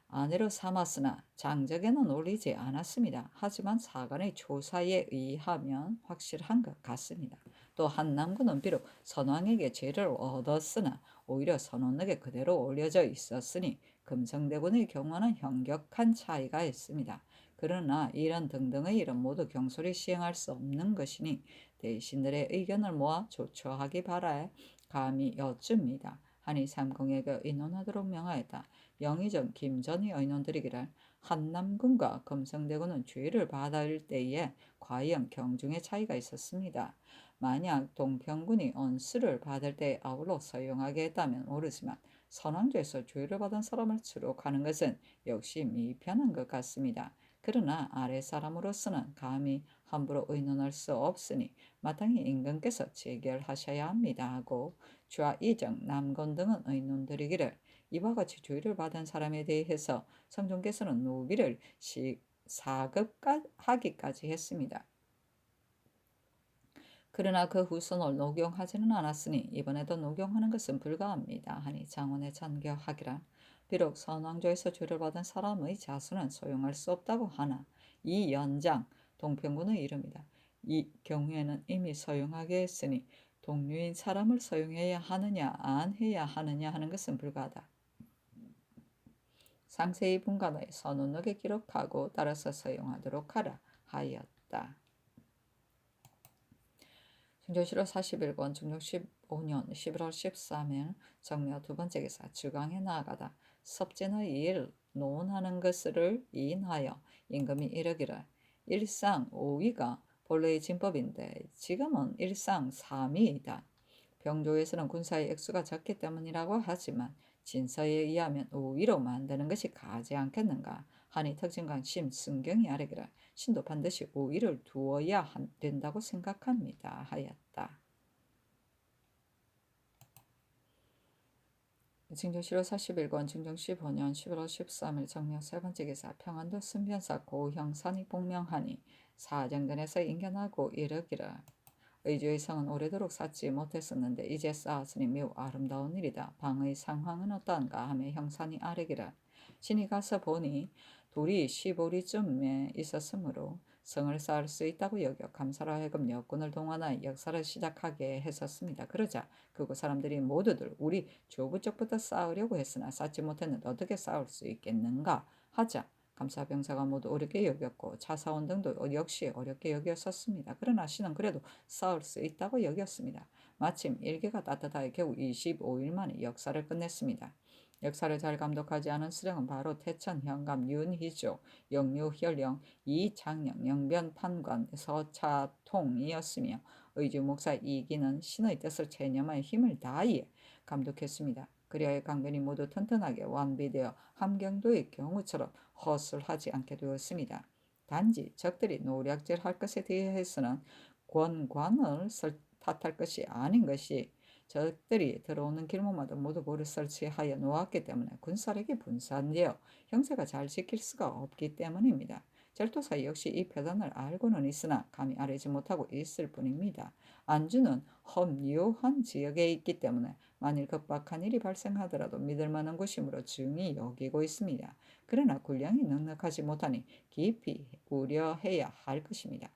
아내로 삼았으나 장적에는 올리지 않았습니다. 하지만 사관의 조사에 의하면 확실한 것 같습니다. 또 한남군은 비록 선왕에게 죄를 얻었으나 오히려 선원에게 그대로 올려져 있었으니 금성대군의 경우는 현격한 차이가 있습니다. 그러나 이런 등등의 일은 모두 경솔히 시행할 수 없는 것이니 대신들의 의견을 모아 조처하기 바라에 감히 여쭙니다. 하니 삼공에게 의논하도록 명하였다. 영의정 김전이 의논드리기를 한남군과 금성대군은 죄를 받을 때에 과연 경중의 차이가 있었습니다. 만약 동평군이 언수를 받을 때에 아울러 서용하게 했다면 모르지만 선왕조에서 죄를 받은 사람을 추록하는 것은 역시 미편한 것 같습니다. 그러나 아래 사람으로서는 감히 함부로 의논할 수 없으니 마땅히 임금께서 재결하셔야 합니다 하고 좌이정 남건 등은 의논드리기를 이와 같이 죄를 받은 사람에 대해서 성종께서는 노비를 사급하기까지 했습니다. 그러나 그 후손을 녹용하지는 않았으니 이번에도 녹용하는 것은 불가합니다. 하니 장원에 전교하기라. 비록 선왕조에서 죄를 받은 사람의 자손은 소용할 수 없다고 하나 이 연장 동평군의 이름이다. 이 경우에는 이미 소용하게 했으니 동류인 사람을 소용해야 하느냐 안 해야 하느냐 하는 것은 불가하다. 상세히 분간하여 선언록에 기록하고 따라서 사용하도록 하라 하였다. 중조실록 41권 중종 15년 11월 13일 정묘 두 번째 기사 주강에 나아가다 섭진의 일 논하는 것을 인하여 임금이 이르기를 일상 5위가 본래의 진법인데 지금은 일상 3위이다. 병조에서는 군사의 액수가 적기 때문이라고 하지만 진서에 의하면 5위로 만드는 것이 가지 않겠는가 하니 특징강 심승경이 아뢰기를 신도 반드시 5위를 두어야 된다고 생각합니다 하였다. 증정 7월 41권 증정 15년 11월 13일 정명 세 번째 기사 평안도 승변사 고형산이 복명하니 사정전에서 인견하고 이르기를 의주의 성은 오래도록 쌓지 못했었는데 이제 쌓았으니 매우 아름다운 일이다. 방의 상황은 어떠한가 하며 형산이 아뢰기를 신이 가서 보니 돌이 15리쯤에 있었으므로 성을 쌓을 수 있다고 여겨 감사로 하여금 여군을 동원하여 역사를 시작하게 했었습니다. 그러자 그곳 사람들이 모두들 우리 조부 쪽부터 쌓으려고 했으나 쌓지 못했는데 어떻게 쌓을 수 있겠는가 하자 감사병사가 모두 어렵게 여겼고 차사원 등도 역시 어렵게 여겼었습니다. 그러나 신은 그래도 쌓을 수 있다고 여겼습니다. 마침 일개가 따뜻하게 겨우 25일 만에 역사를 끝냈습니다. 역사를 잘 감독하지 않은 수령은 바로 태천 현감 윤희조, 영유혈령, 이장영, 영변판관, 서차통이었으며 의주 목사 이기는 신의 뜻을 체념하여 힘을 다하여 감독했습니다. 그리하여 강변이 모두 튼튼하게 완비되어 함경도의 경우처럼 허술하지 않게 되었습니다. 단지 적들이 노략질할 것에 대해서는 권관을 탓할 것이 아닌 것이 적들이 들어오는 길목마다 모두 볼을 설치하여 놓았기 때문에 군사력이 분산되어 형세가 잘 지킬 수가 없기 때문입니다. 절도사 역시 이 표단을 알고는 있으나 감히 아뢰지 못하고 있을 뿐입니다. 안주는 험유한 지역에 있기 때문에 만일 급박한 일이 발생하더라도 믿을 만한 곳이므로 중히 여기고 있습니다. 그러나 군량이 넉넉하지 못하니 깊이 우려해야 할 것입니다.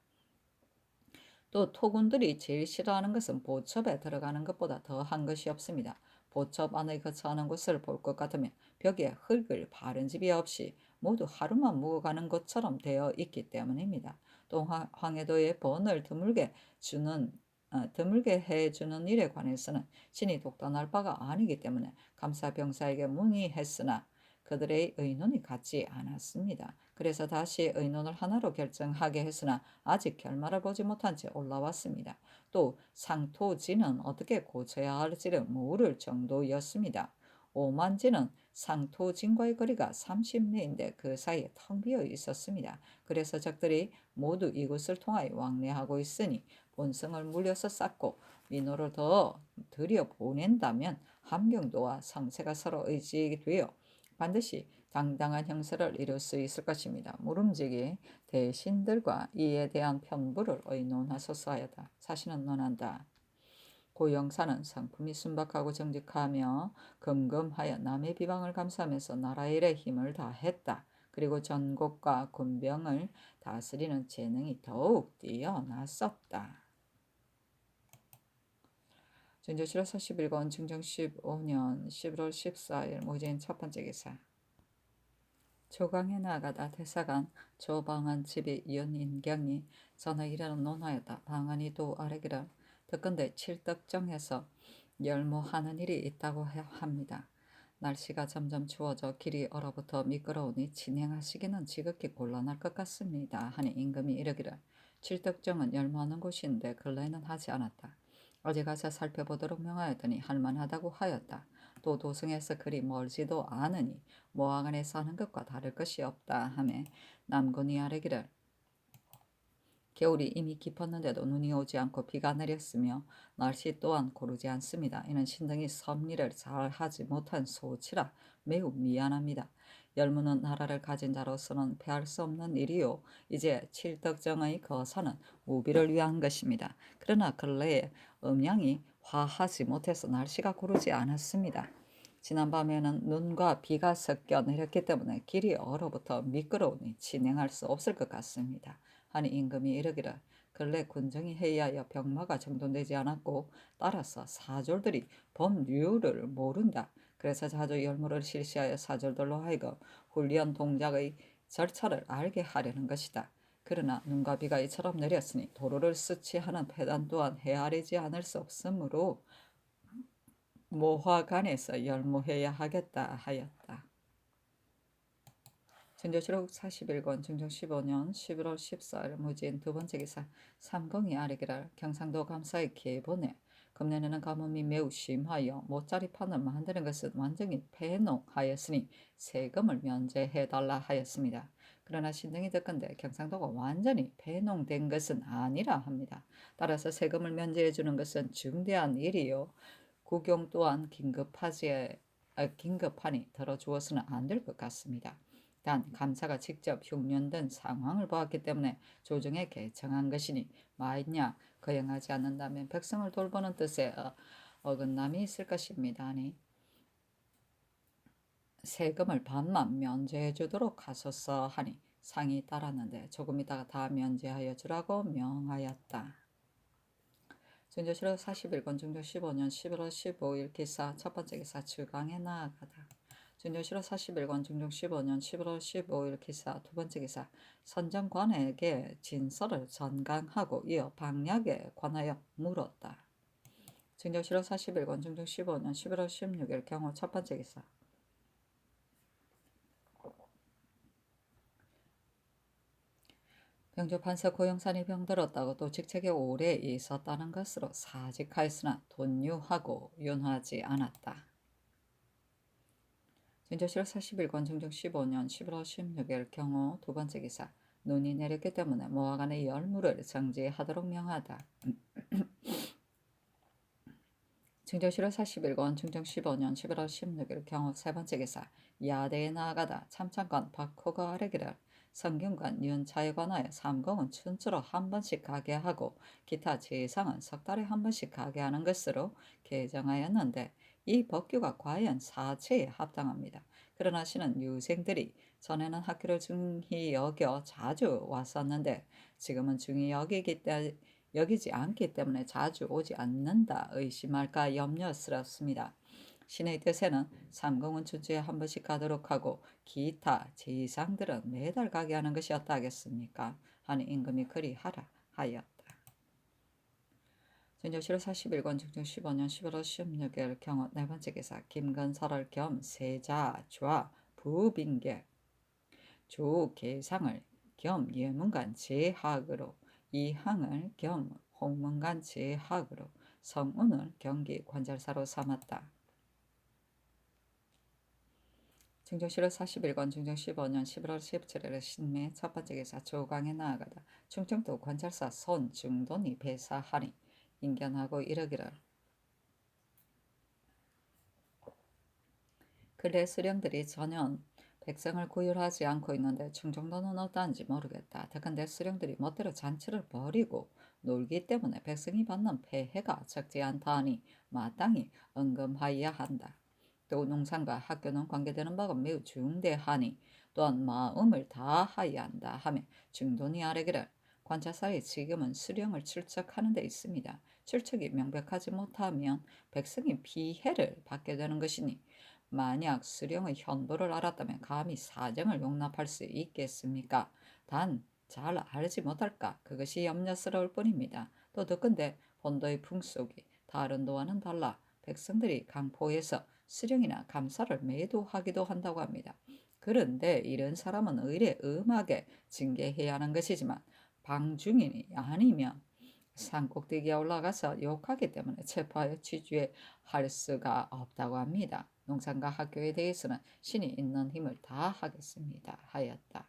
또 토군들이 제일 싫어하는 것은 보첩에 들어가는 것보다 더한 것이 없습니다. 보첩 안에 거처하는 곳을 볼 것 같으면 벽에 흙을 바른 집이 없이 모두 하루만 묵어가는 것처럼 되어 있기 때문입니다. 또 황해도의 번을 드물게 해주는 일에 관해서는 신이 독단할 바가 아니기 때문에 감사병사에게 문의했으나 그들의 의논이 같지 않았습니다. 그래서 다시 의논을 하나로 결정하게 했으나 아직 결말을 보지 못한 채 올라왔습니다. 또 상토지는 어떻게 고쳐야 할지를 모를 정도였습니다. 오만지는 상토진과의 거리가 30리인데 그 사이에 텅 비어 있었습니다. 그래서 적들이 모두 이곳을 통하여 왕래하고 있으니 본성을 물려서 쌓고 민호를 더 들여 보낸다면 함경도와 성세가 서로 의지되어 반드시 당당한 형세를 이룰 수 있을 것입니다. 모름지기 대신들과 이에 대한 편부를 의논하소서 하였다. 사신은 논한다. 고영사는 성품이 순박하고 정직하며 금금하여 남의 비방을 감수하면서 나라 일에 힘을 다했다. 그리고 전국과 군병을 다스리는 재능이 더욱 뛰어났었다. 증조 7월 41권 증정 15년 11월 14일 모진 첫 번째 기사 조강에 나아가다 대사관 조방한 집이 연인경이 전에 이르는 논하였다. 방한이 또 아래기를 듣건대 칠덕정에서 열무하는 일이 있다고 합니다. 날씨가 점점 추워져 길이 얼어붙어 미끄러우니 진행하시기는 지극히 곤란할 것 같습니다. 하니 임금이 이르기를 칠덕정은 열무하는 곳인데 근래에는 하지 않았다. 어제 가서 살펴보도록 명하였더니 할만하다고 하였다. 또 도성에서 그리 멀지도 않으니 모항안에 사는 것과 다를 것이 없다 하며 남군이 아뢰기를 겨울이 이미 깊었는데도 눈이 오지 않고 비가 내렸으며 날씨 또한 고르지 않습니다. 이는 신등이 섭리를 잘 하지 못한 소치라 매우 미안합니다. 열무는 나라를 가진 자로서는 패할 수 없는 일이요. 이제 칠덕정의 거사는 우비를 위한 것입니다. 그러나 근래에 음양이 화하지 못해서 날씨가 고르지 않았습니다. 지난밤에는 눈과 비가 섞여 내렸기 때문에 길이 얼어붙어 미끄러우니 진행할 수 없을 것 같습니다. 하니 임금이 이르기를 근래 군정이 해이하여 병마가 정돈되지 않았고 따라서 사졸들이 법률을 모른다. 그래서 자주 열무를 실시하여 사졸들로 하여금 훈련 동작의 절차를 알게 하려는 것이다. 그러나 눈과 비가 이처럼 내렸으니 도로를 수치하는 패단 또한 헤아리지 않을 수 없으므로 모화관에서 열무해야 하겠다 하였다. 증조실록 41권 증정 15년 11월 14일 무진 두 번째 기사 삼공이 아뢰기를 경상도 감사의 계본에 금년에는 가뭄이 매우 심하여 모짜리판을 만드는 것은 완전히 폐농하였으니 세금을 면제해달라 하였습니다. 그러나 신등이 듣건대 경상도가 완전히 폐농된 것은 아니라 합니다. 따라서 세금을 면제해주는 것은 중대한 일이요. 국용 또한 긴급하지 긴급하니 들어주어서는 안 될 것 같습니다. 단 감사가 직접 흉년된 상황을 보았기 때문에 조정에 개청한 것이니 만약 거행하지 않는다면 백성을 돌보는 뜻에 어긋남이 있을 것입니다. 아니 세금을 반만 면제해 주도록 하소서 하니 상이 따랐는데 조금 있다가 다 면제하여 주라고 명하였다. 준조실록 41권 중조 15년 11월 15일 기사 첫 번째 기사 주강에 나아가다. 준조실록 41권 중조 15년 11월 15일 기사 두 번째 기사 선정관에게 진서를 전강하고 이어 방약에 관하여 물었다. 준조실록 41권 중조 15년 11월 16일 경우 첫 번째 기사 병조 판서 고영산이 병들었다고 또 직책에 오래 있었다는 것으로 사직하였으나 돈유하고 윤하지 않았다. 준조실록 41권 중종 15년 11월 16일 경우 두 번째 기사 눈이 내렸기 때문에 모아간의 열무를 정지하도록 명하다. 증정실록 41권 중정 15년 11월 16일 경우 세 번째 기사 야대에 나아가다 참찬관 박호가 아래기를 성균관 윤차에 관하여 삼공은 춘추로 한 번씩 가게 하고 기타 제상은 석 달에 한 번씩 가게 하는 것으로 개정하였는데 이 법규가 과연 사체에 합당합니다. 그러나 시는 유생들이 전에는 학교를 중히 여겨 자주 왔었는데 지금은 중히 여기지 않기 때문에 자주 오지 않는다 의심할까 염려스럽습니다. 신의 뜻에는 삼공은 춘추에 한 번씩 가도록 하고 기타 제상들은 매달 가게 하는 것이었다 하겠습니까? 하니 임금이 그리하라 하였다. 준조실록 41권 중종 15년 11월 16일 경우 네 번째 기사 김건설을 겸 세자 좌 부빈객 조 계상을 겸 예문관 제학으로 이항을 겸 홍문관 제학으로 성운을 경기 관절사로 삼았다. 중종실록 41권 중종 15년 11월 17일 신매 첫 번째 기사 조강에 나아가다 충청도 관찰사 손중돈이 배사하니 인견하고 이르기를 근래 수령들이 전혀 백성을 구휼하지 않고 있는데 충청도는 어떠한지 모르겠다. 더군데 수령들이 멋대로 잔치를 벌이고 놀기 때문에 백성이 받는 폐해가 적지 않다 하니 마땅히 언금하여야 한다. 또 농산과 학교는 관계되는 바가 매우 중대하니 또한 마음을 다하여야 한다 하며 중돈이 아뢰기를 관찰사의 지금은 수령을 출척하는 데 있습니다. 출척이 명백하지 못하면 백성이 피해를 받게 되는 것이니 만약 수령의 현보를 알았다면 감히 사정을 용납할 수 있겠습니까? 단 잘 알지 못할까 그것이 염려스러울 뿐입니다. 또 듣건대 본도의 풍속이 다른 도와는 달라 백성들이 강포에서 수령이나 감사를 매도하기도 한다고 합니다. 그런데 이런 사람은 의례 음하게 징계해야 하는 것이지만 방중인이 아니면 산꼭대기에 올라가서 욕하기 때문에 체포하여 취주할 수가 없다고 합니다. 농산과 학교에 대해서는 신이 있는 힘을 다하겠습니다. 하였다.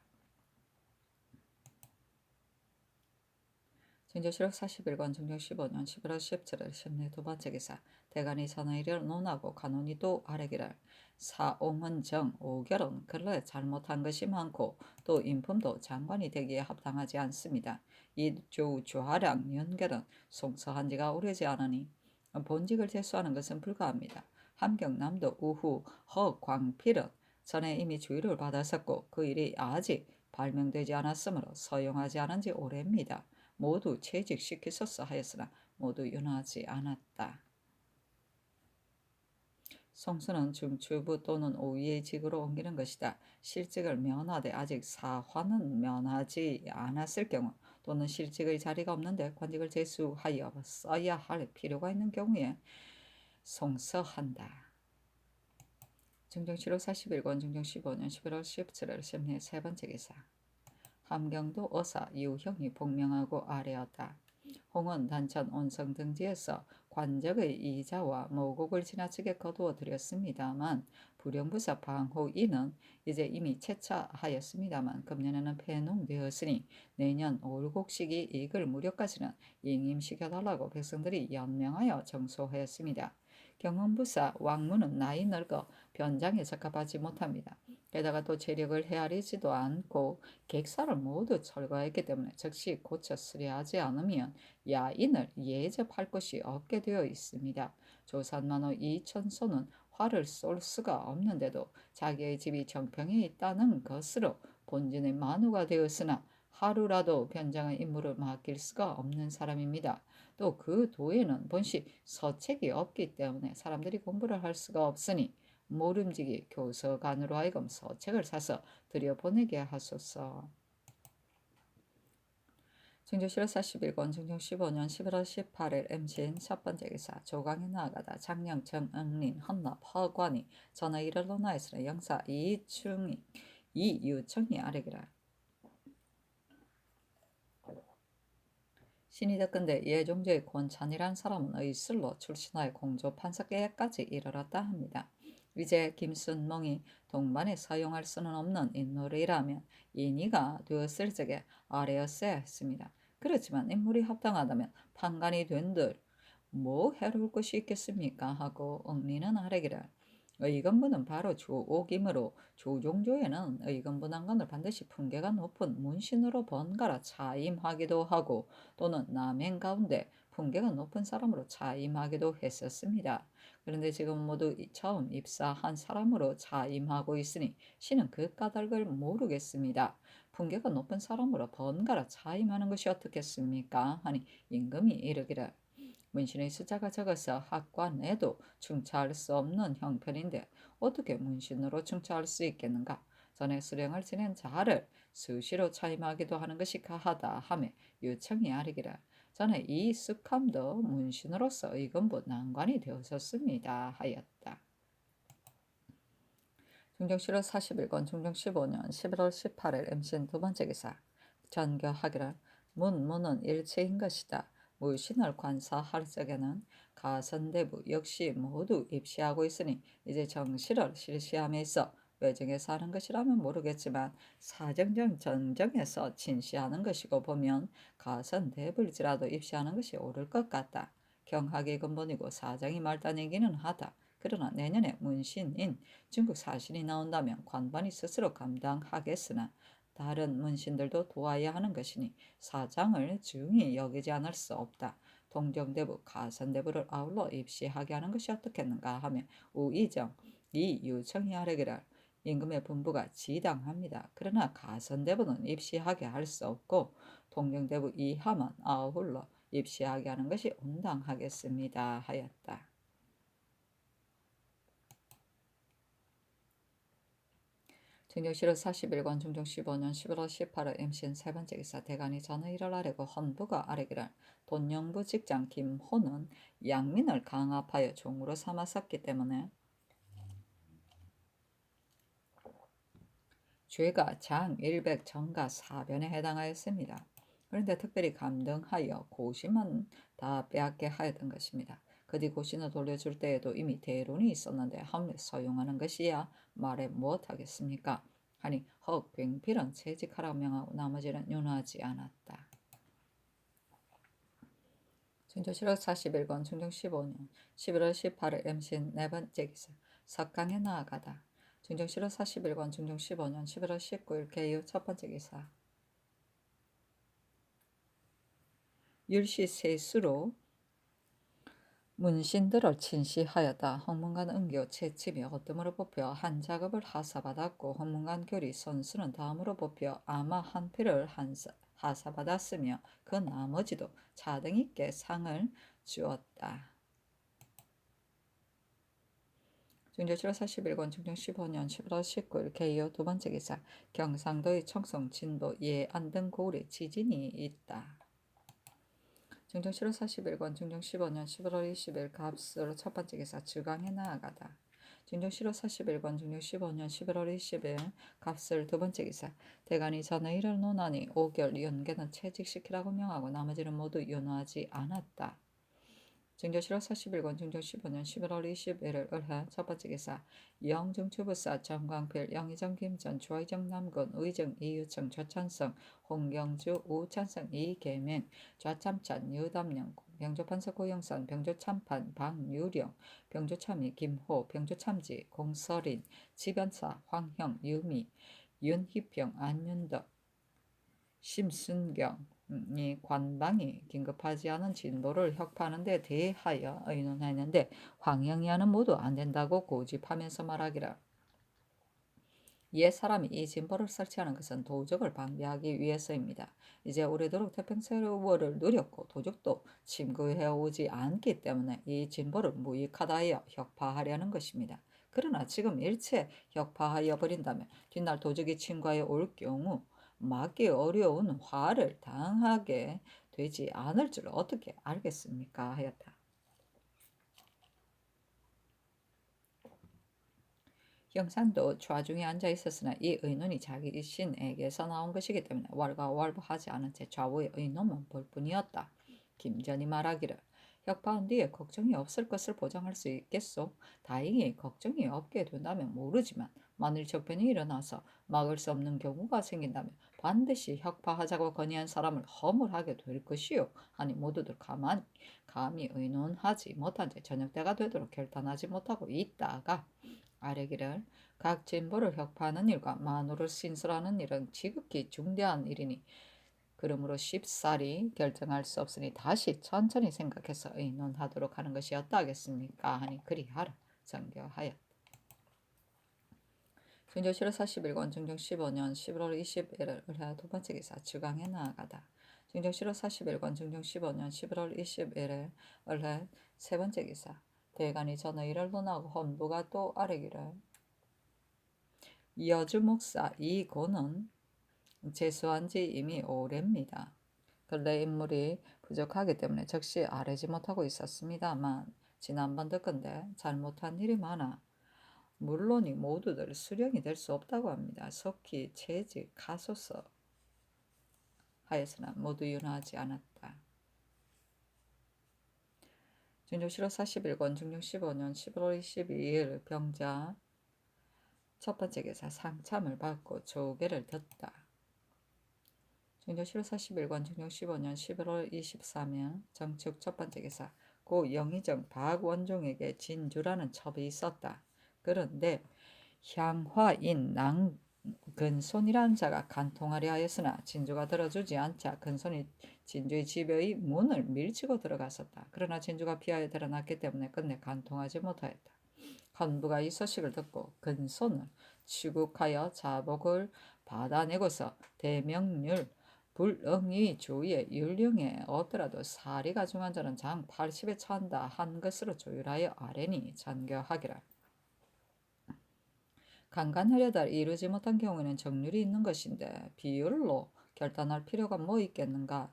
증조실록 41권 중종 15년 11월 17일 신내 두 번째 기사 대간이 전의를 논하고 간원이 또 아뢰기를 사옹은 정 5결은 근래 잘못한 것이 많고 또 인품도 장관이 되기에 합당하지 않습니다. 이조 조하량 연결은 송서한 지가 오래지 않으니 본직을 제수하는 것은 불가합니다. 함경남도 우후 허광필은 전에 이미 주의를 받았었고 그 일이 아직 발명되지 않았으므로 서용하지 않은 지 오래입니다. 모두 퇴직시키소서 하였으나 모두 윤하지 않았다. 성수는 중추부 또는 오위의 직으로 옮기는 것이다. 실직을 면하되 아직 사화는 면하지 않았을 경우 또는 실직의 자리가 없는데 관직을 제수하여 써야 할 필요가 있는 경우에 송서한다. 증정실록 41권 증정 15년 11월 17일 심리 세 번째 기사 함경도 어사 유형이 복명하고 아뢰었다. 홍은 단천 온성 등지에서 관적의 이자와 모곡을 지나치게 거두어 드렸습니다만 불영부사 방호인은 이제 이미 채차하였습니다만 금년에는 폐농되었으니 내년 올곡시기 이글 무렵까지는 임시켜달라고 백성들이 연명하여 정소하였습니다. 경험부사 왕문은 나이 늙어 변장에 적합하지 못합니다. 게다가 또 재력을 헤아리지도 않고 객사를 모두 철거했기 때문에 즉시 고쳐 수리하지 않으면 야인을 예접할 곳이 없게 되어 있습니다. 조선만호 이천소는 화를 쏠 수가 없는데도 자기의 집이 정평에 있다는 것으로 본진의 만우가 되었으나 하루라도 변장의 임무를 맡길 수가 없는 사람입니다. 또 그 도에는 본시 서책이 없기 때문에 사람들이 공부를 할 수가 없으니 모름지기 교서관으로 하여금 서책을 사서 들여보내게 하소서. 증조실록 41권 증조 15년 11월 18일 MC인 첫 번째 기사 조강에 나아가다 장령 정응린 헌납 허관이 전하 이를 논하였으나 영사 이유청이 아래기라. 신이 덕건대 예종조의 권찬이란 사람은 의술로 출신하여 공조 판사계까지 이르렀다 합니다. 이제 김순몽이 동반에 사용할 수는 없는 인물이라면 인이가 되었을 적에 아래였어야 했습니다. 그렇지만 인물이 합당하다면 판관이 된들 뭐 해로울 것이 있겠습니까 하고 응리는 아래기를. 의건부는 바로 조옥이므로 조종조에는 의건부난관을 반드시 품계가 높은 문신으로 번갈아 차임하기도 하고 또는 남행 가운데 품계가 높은 사람으로 차임하기도 했었습니다. 그런데 지금 모두 처음 입사한 사람으로 차임하고 있으니 신은 그 까닭을 모르겠습니다. 품계가 높은 사람으로 번갈아 차임하는 것이 어떻겠습니까? 하니 임금이 이르기를 문신의 숫자가 적어서 학관에도 충차할 수 없는 형편인데 어떻게 문신으로 충차할 수 있겠는가? 전에 수령을 지낸 자를 수시로 차임하기도 하는 것이 가하다 하며 유청이 아리기를. 전에 이 숙함도 문신으로서 의금부 난관이 되었었습니다 하였다. 중정실록 41권 중정 15년 11월 18일 MCN 두 번째 기사 전교하기를 문은 일체인 것이다. 무신을 관사할 적에는 가선대부 역시 모두 입시하고 있으니 이제 정시를 실시함에 있어 외정에서 하는 것이라면 모르겠지만 사정정 정정에서 진시하는 것이고 보면 가선대불지라도 입시하는 것이 옳을 것 같다. 경학의 근본이고 사정이 말단이기는 하다. 그러나 내년에 문신인 중국 사신이 나온다면 관반이 스스로 감당하겠으나 다른 문신들도 도와야 하는 것이니 사장을 중히 여기지 않을 수 없다. 동정대부, 가선대부를 아울러 입시하게 하는 것이 어떻겠는가 하며 우이정, 이유청이 아래기를. 임금의 분부가 지당합니다. 그러나 가선대부는 입시하게 할 수 없고 동정대부 이하만 아울러 입시하게 하는 것이 온당하겠습니다 하였다. 증정실록 41권 중종 15년 11월 18일 MCN 세 번째 기사 대간이 전의를 아래고 헌부가 아래기를 돈영부 직장 김호는 양민을 강압하여 종으로 삼았었기 때문에 죄가 장 100 정가 4변에 해당하였습니다. 그런데 특별히 감등하여 고시만 다 빼앗게 하였던 것입니다. 그뒤 고시는 돌려줄 때에도 이미 대론이 있었는데 함에 서용하는 것이야 말해 무엇하겠습니까? 하니 헉 괭필은 채직하라고 명하고 나머지는 윤하지 않았다. 증조실록 41권 중종 15년 11월 18일 MCN 네 번째 기사 석강에 나아가다. 증정실록 41권 중종 15년 11월 19일 개유 첫 번째 기사 율시 세수로 문신들을 친시하였다. 헌문관 은교 채침이 어뜸으로 뽑혀 한 작업을 하사받았고 헌문관 교리 선수는 다음으로 뽑혀 아마 한 표를 하사받았으며 그 나머지도 차등있게 상을 주었다. 중조실록 41권 중종 15년 11월 19일 개요 두 번째 기사 경상도의 청송 진도 예안 등 고을에 지진이 있다. 중정실록 41권 중정 15년 11월 20일 갑술 첫 번째 기사 주강에 나아가다. 중정실록 41권 중정 15년 11월 20일 갑술 두 번째 기사 대간이 전의를 논하니 5개월 연계는 채직시키라고 명하고 나머지는 모두 윤호하지 않았다. 증조 7월 40일권 증조 15년 11월 21일 을해 첫 번째 기사 영중추부사 정광필 영의정 김전 주의정 남군 의정 이유청 좌찬성 홍경주 우찬성 이계명 좌참찬 유담령 병조판사 고영선 병조참판 방유령 병조참의 김호 병조참지 공서린 지변사 황형 유미 윤희평 안윤덕 심순경이 관방이 긴급하지 않은 진보를 혁파하는 데 대하여 의논했는데 황영희와는 모두 안된다고 고집하면서 말하기를 옛 사람이 이 진보를 설치하는 것은 도적을 방비하기 위해서입니다. 이제 오래도록 태평세월을 누렸고 도적도 침구해오지 않기 때문에 이 진보를 무익하다 하여 혁파하려는 것입니다. 그러나 지금 일체 혁파하여 버린다면 뒷날 도적이 침구하여 올 경우 막기 어려운 화를 당하게 되지 않을 줄 어떻게 알겠습니까? 하였다. 형산도 좌중에 앉아 있었으나 이 의논이 자기 신에게서 나온 것이기 때문에 왈가왈부하지 않은 채 좌우의 의논만 볼 뿐이었다. 김전이 말하기를 혁파한 뒤에 걱정이 없을 것을 보장할 수 있겠소? 다행히 걱정이 없게 된다면 모르지만 만일 적변이 일어나서 막을 수 없는 경우가 생긴다면 반드시 혁파하자고 건의한 사람을 허물하게 될 것이요. 아니 모두들 감히 의논하지 못한 채 저녁 때가 되도록 결단하지 못하고 있다가 아래기를 각 진보를 혁파하는 일과 만우를 신설하는 일은 지극히 중대한 일이니 그러므로 쉽사리 결정할 수 없으니 다시 천천히 생각해서 의논하도록 하는 것이 어떠하겠습니까? 하니 그리하라 정교하였다. 증조 7월 40일권 증조 15년 11월 21일 을해 두 번째 기사 주강에 나아가다. 증조 7월 40일권 증조 15년 11월 21일 을해 세 번째 기사 대간이 전의를 논하고 헌부가 또 아뢰기를 여주 목사 이고는 재수한 지 이미 오래입니다. 근래 인물이 부족하기 때문에 적시 아뢰지 못하고 있었습니다만 지난번 듣건대 잘못한 일이 많아 물론이 모두들 수령이 될 수 없다고 합니다. 속히 채직하소서 하였으나 모두 윤하지 않았다. 증조 7월 40일권 증조 15년 11월 22일 병자 첫 번째 기사 상참을 받고 조계를 듣다. 증조 7월 40일권 증조 15년 11월 23일 정축 첫 번째 기사 고 영의정 박원종에게 진주라는 첩이 있었다. 그런데 향화인 근손이라는 자가 간통하려 하였으나 진주가 들어주지 않자 근손이 진주의 집의 문을 밀치고 들어갔었다. 그러나 진주가 피하여 드러났기 때문에 끝내 간통하지 못하였다. 헌부가 이 소식을 듣고 근손을 취국하여 자복을 받아내고서 대명률 불응이 주위에 율령에 없더라도 사리가 중한 자는 장 80에 처한다 한 것으로 조율하여 아뢰니 전교하기라. 강간하려다 이루지 못한 경우에는 정률이 있는 것인데 비율로 결단할 필요가 뭐 있겠는가?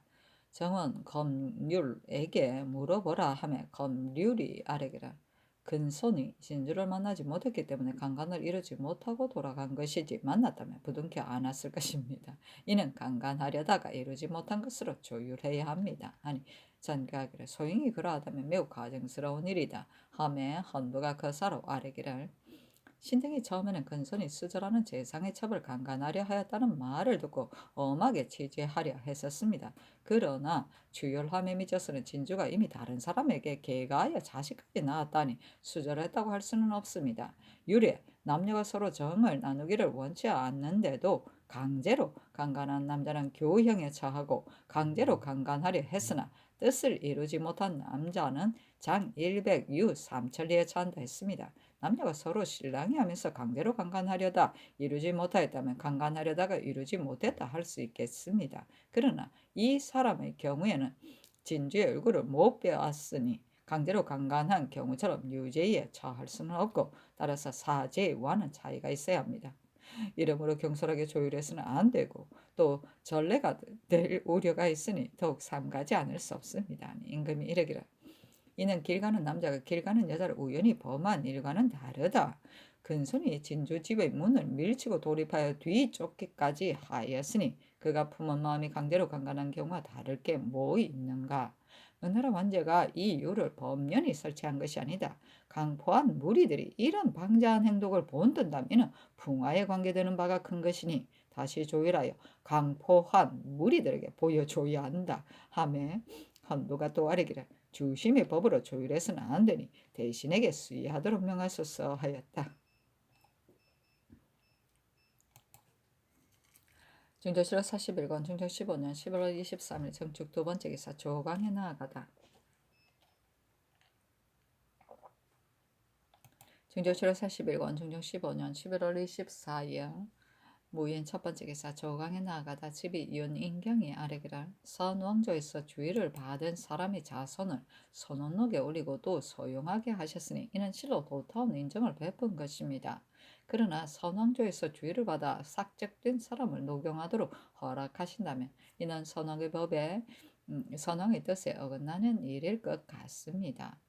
정은 검률에게 물어보라 하며 검률이 아뢰기라. 근손이 진주를 만나지 못했기 때문에 강간을 이루지 못하고 돌아간 것이지 만났다면 부둥켜 안았을 것입니다. 이는 강간하려다가 이루지 못한 것으로 조율해야 합니다. 아니 전가하기를 소인이 그러하다면 매우 가증스러운 일이다 하며 헌부가 거사로 아뢰기를 신등이 처음에는 근손이 수절하는 재상의 첩을 강간하려 하였다는 말을 듣고 엄하게 취재하려 했었습니다. 그러나 주열함에 미쳐서는 진주가 이미 다른 사람에게 계가하여 자식까지 낳았다니 수절했다고 할 수는 없습니다. 유래 남녀가 서로 정을 나누기를 원치 않는데도 강제로 강간한 남자는 교형에 처하고 강제로 강간하려 했으나 뜻을 이루지 못한 남자는 장 100유 3천리에 처한다 했습니다. 남녀가 서로 실랑이 하면서 강제로 강간하려다 이루지 못하였다면 강간하려다가 이루지 못했다 할 수 있겠습니다. 그러나 이 사람의 경우에는 진주의 얼굴을 못 빼앗으니 강제로 강간한 경우처럼 유죄에 처할 수는 없고 따라서 사죄와는 차이가 있어야 합니다. 이러므로 경솔하게 조율해서는 안 되고 또 전례가 될 우려가 있으니 더욱 삼가지 않을 수 없습니다. 임금이 이르기를 이는 길 가는 남자가 길 가는 여자를 우연히 범한 일과는 다르다. 근손이 진주집의 문을 밀치고 돌입하여 뒤쫓기까지 하였으니 그가 품은 마음이 강제로 강간한 경우와 다를 게 뭐 있는가. 은하라 왕제가 이 율을 법련히 설치한 것이 아니다. 강포한 무리들이 이런 방자한 행동을 본뜬다면 풍화에 관계되는 바가 큰 것이니 다시 조율하여 강포한 무리들에게 보여줘야 한다 하매 한도가 또 아래기를 주심의 법으로 조율해서는 안 되니 대신에게 수의하도록 명하소서 하였다. 중조실록 41권 중종 15년 11월 23일 정축 두 번째 기사 조강에 나아가다. 중조실록 41권 중종 15년 11월 24일 무인 첫 번째 기사 조강에 나아가다 집이 윤인경이 아래기를 선왕조에서 주의를 받은 사람의 자손을 선원록에 올리고도 소용하게 하셨으니 이는 실로 도타운 인정을 베푼 것입니다. 그러나 선왕조에서 주의를 받아 삭적된 사람을 녹용하도록 허락하신다면 이는 선왕의 법에 선왕의 뜻에 어긋나는 일일 것 같습니다.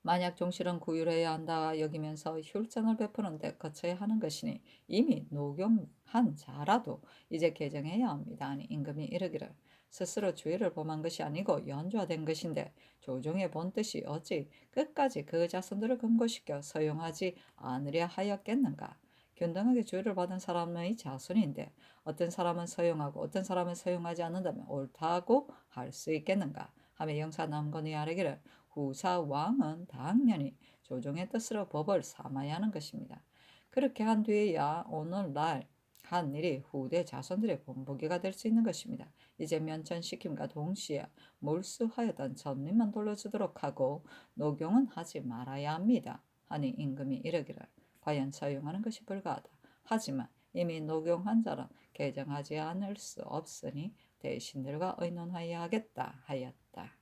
만약 종실은 구휼해야 한다 여기면서 율전을 베푸는데 거쳐야 하는 것이니 이미 녹용한 자라도 이제 개정해야 합니다. 아니 임금이 이르기를 스스로 주의를 범한 것이 아니고 연좌된 것인데 조정의 본뜻이 어찌 끝까지 그 자손들을 금고시켜 서용하지 않으려 하였겠는가. 균등하게 주의를 받은 사람의 자손인데 어떤 사람은 서용하고 어떤 사람은 서용하지 않는다면 옳다고 할 수 있겠는가 하며 영사 남건이 아뢰기를 후사 왕은 당연히 조정의 뜻으로 법을 삼아야 하는 것입니다. 그렇게 한 뒤에야 오늘날 한 일이 후대 자손들의 본보기가 될 수 있는 것입니다. 이제 면천시킴과 동시에 몰수하였던 전림만 돌려주도록 하고 녹용은 하지 말아야 합니다. 하니 임금이 이르기를 과연 서용하는 것이 불가하다. 하지만 이미 녹용한 자는 개정하지 않을 수 없으니 대신들과 의논하여야 하겠다 하였다.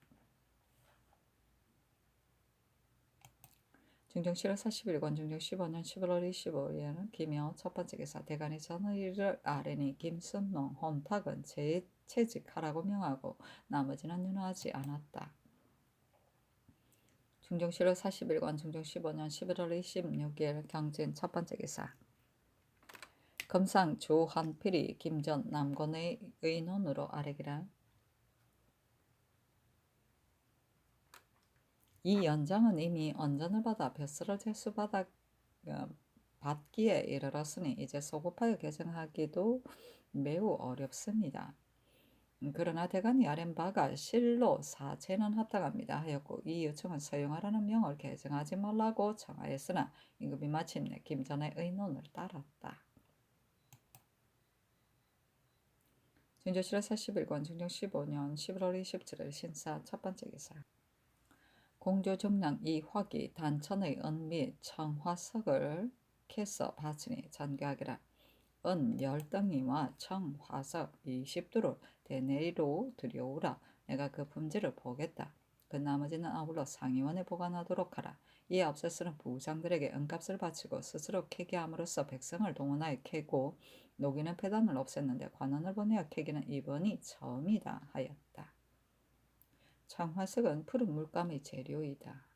중종 7월 41권 중종 15년 11월 25일에는 김여 첫 번째 기사 대간이 전의를 아뢰니 김순농 혼탁은 재채직하라고 명하고 나머지는 윤호하지 않았다. 중종 7월 41권 중종 15년 11월 26일 경진 첫 번째 기사 검상 조한필이 김전 남건의 의논으로 아뢰기라 이 연장은 이미 언전을 받아 벼슬을 제수받아 받기에 이르렀으니 이제 소급하여 개정하기도 매우 어렵습니다. 그러나 대간이 아랜 바가 실로 사체는 합당합니다 하였고 이 요청은 서용하라는 명을 개정하지 말라고 청하였으나 임금이 마침내 김전의 의논을 따랐다. 중조실록 41권 중종 15년 11월 27일 신사 첫 번째 기사 공조정랑 이화기 단천의 은 및 청화석을 캐서 바치니 전개하기라. 은 10덩이와 청화석 20두를 대내리로 들여오라. 내가 그 품질을 보겠다. 그 나머지는 아울러 상의원에 보관하도록 하라. 이에 앞서서는 부장들에게 은값을 바치고 스스로 캐게 함으로써 백성을 동원하여 캐고 녹이는 폐단을 없앴는데 관원을 보내어 캐기는 이번이 처음이다 하였다. 청화석은 푸른 물감의 재료이다.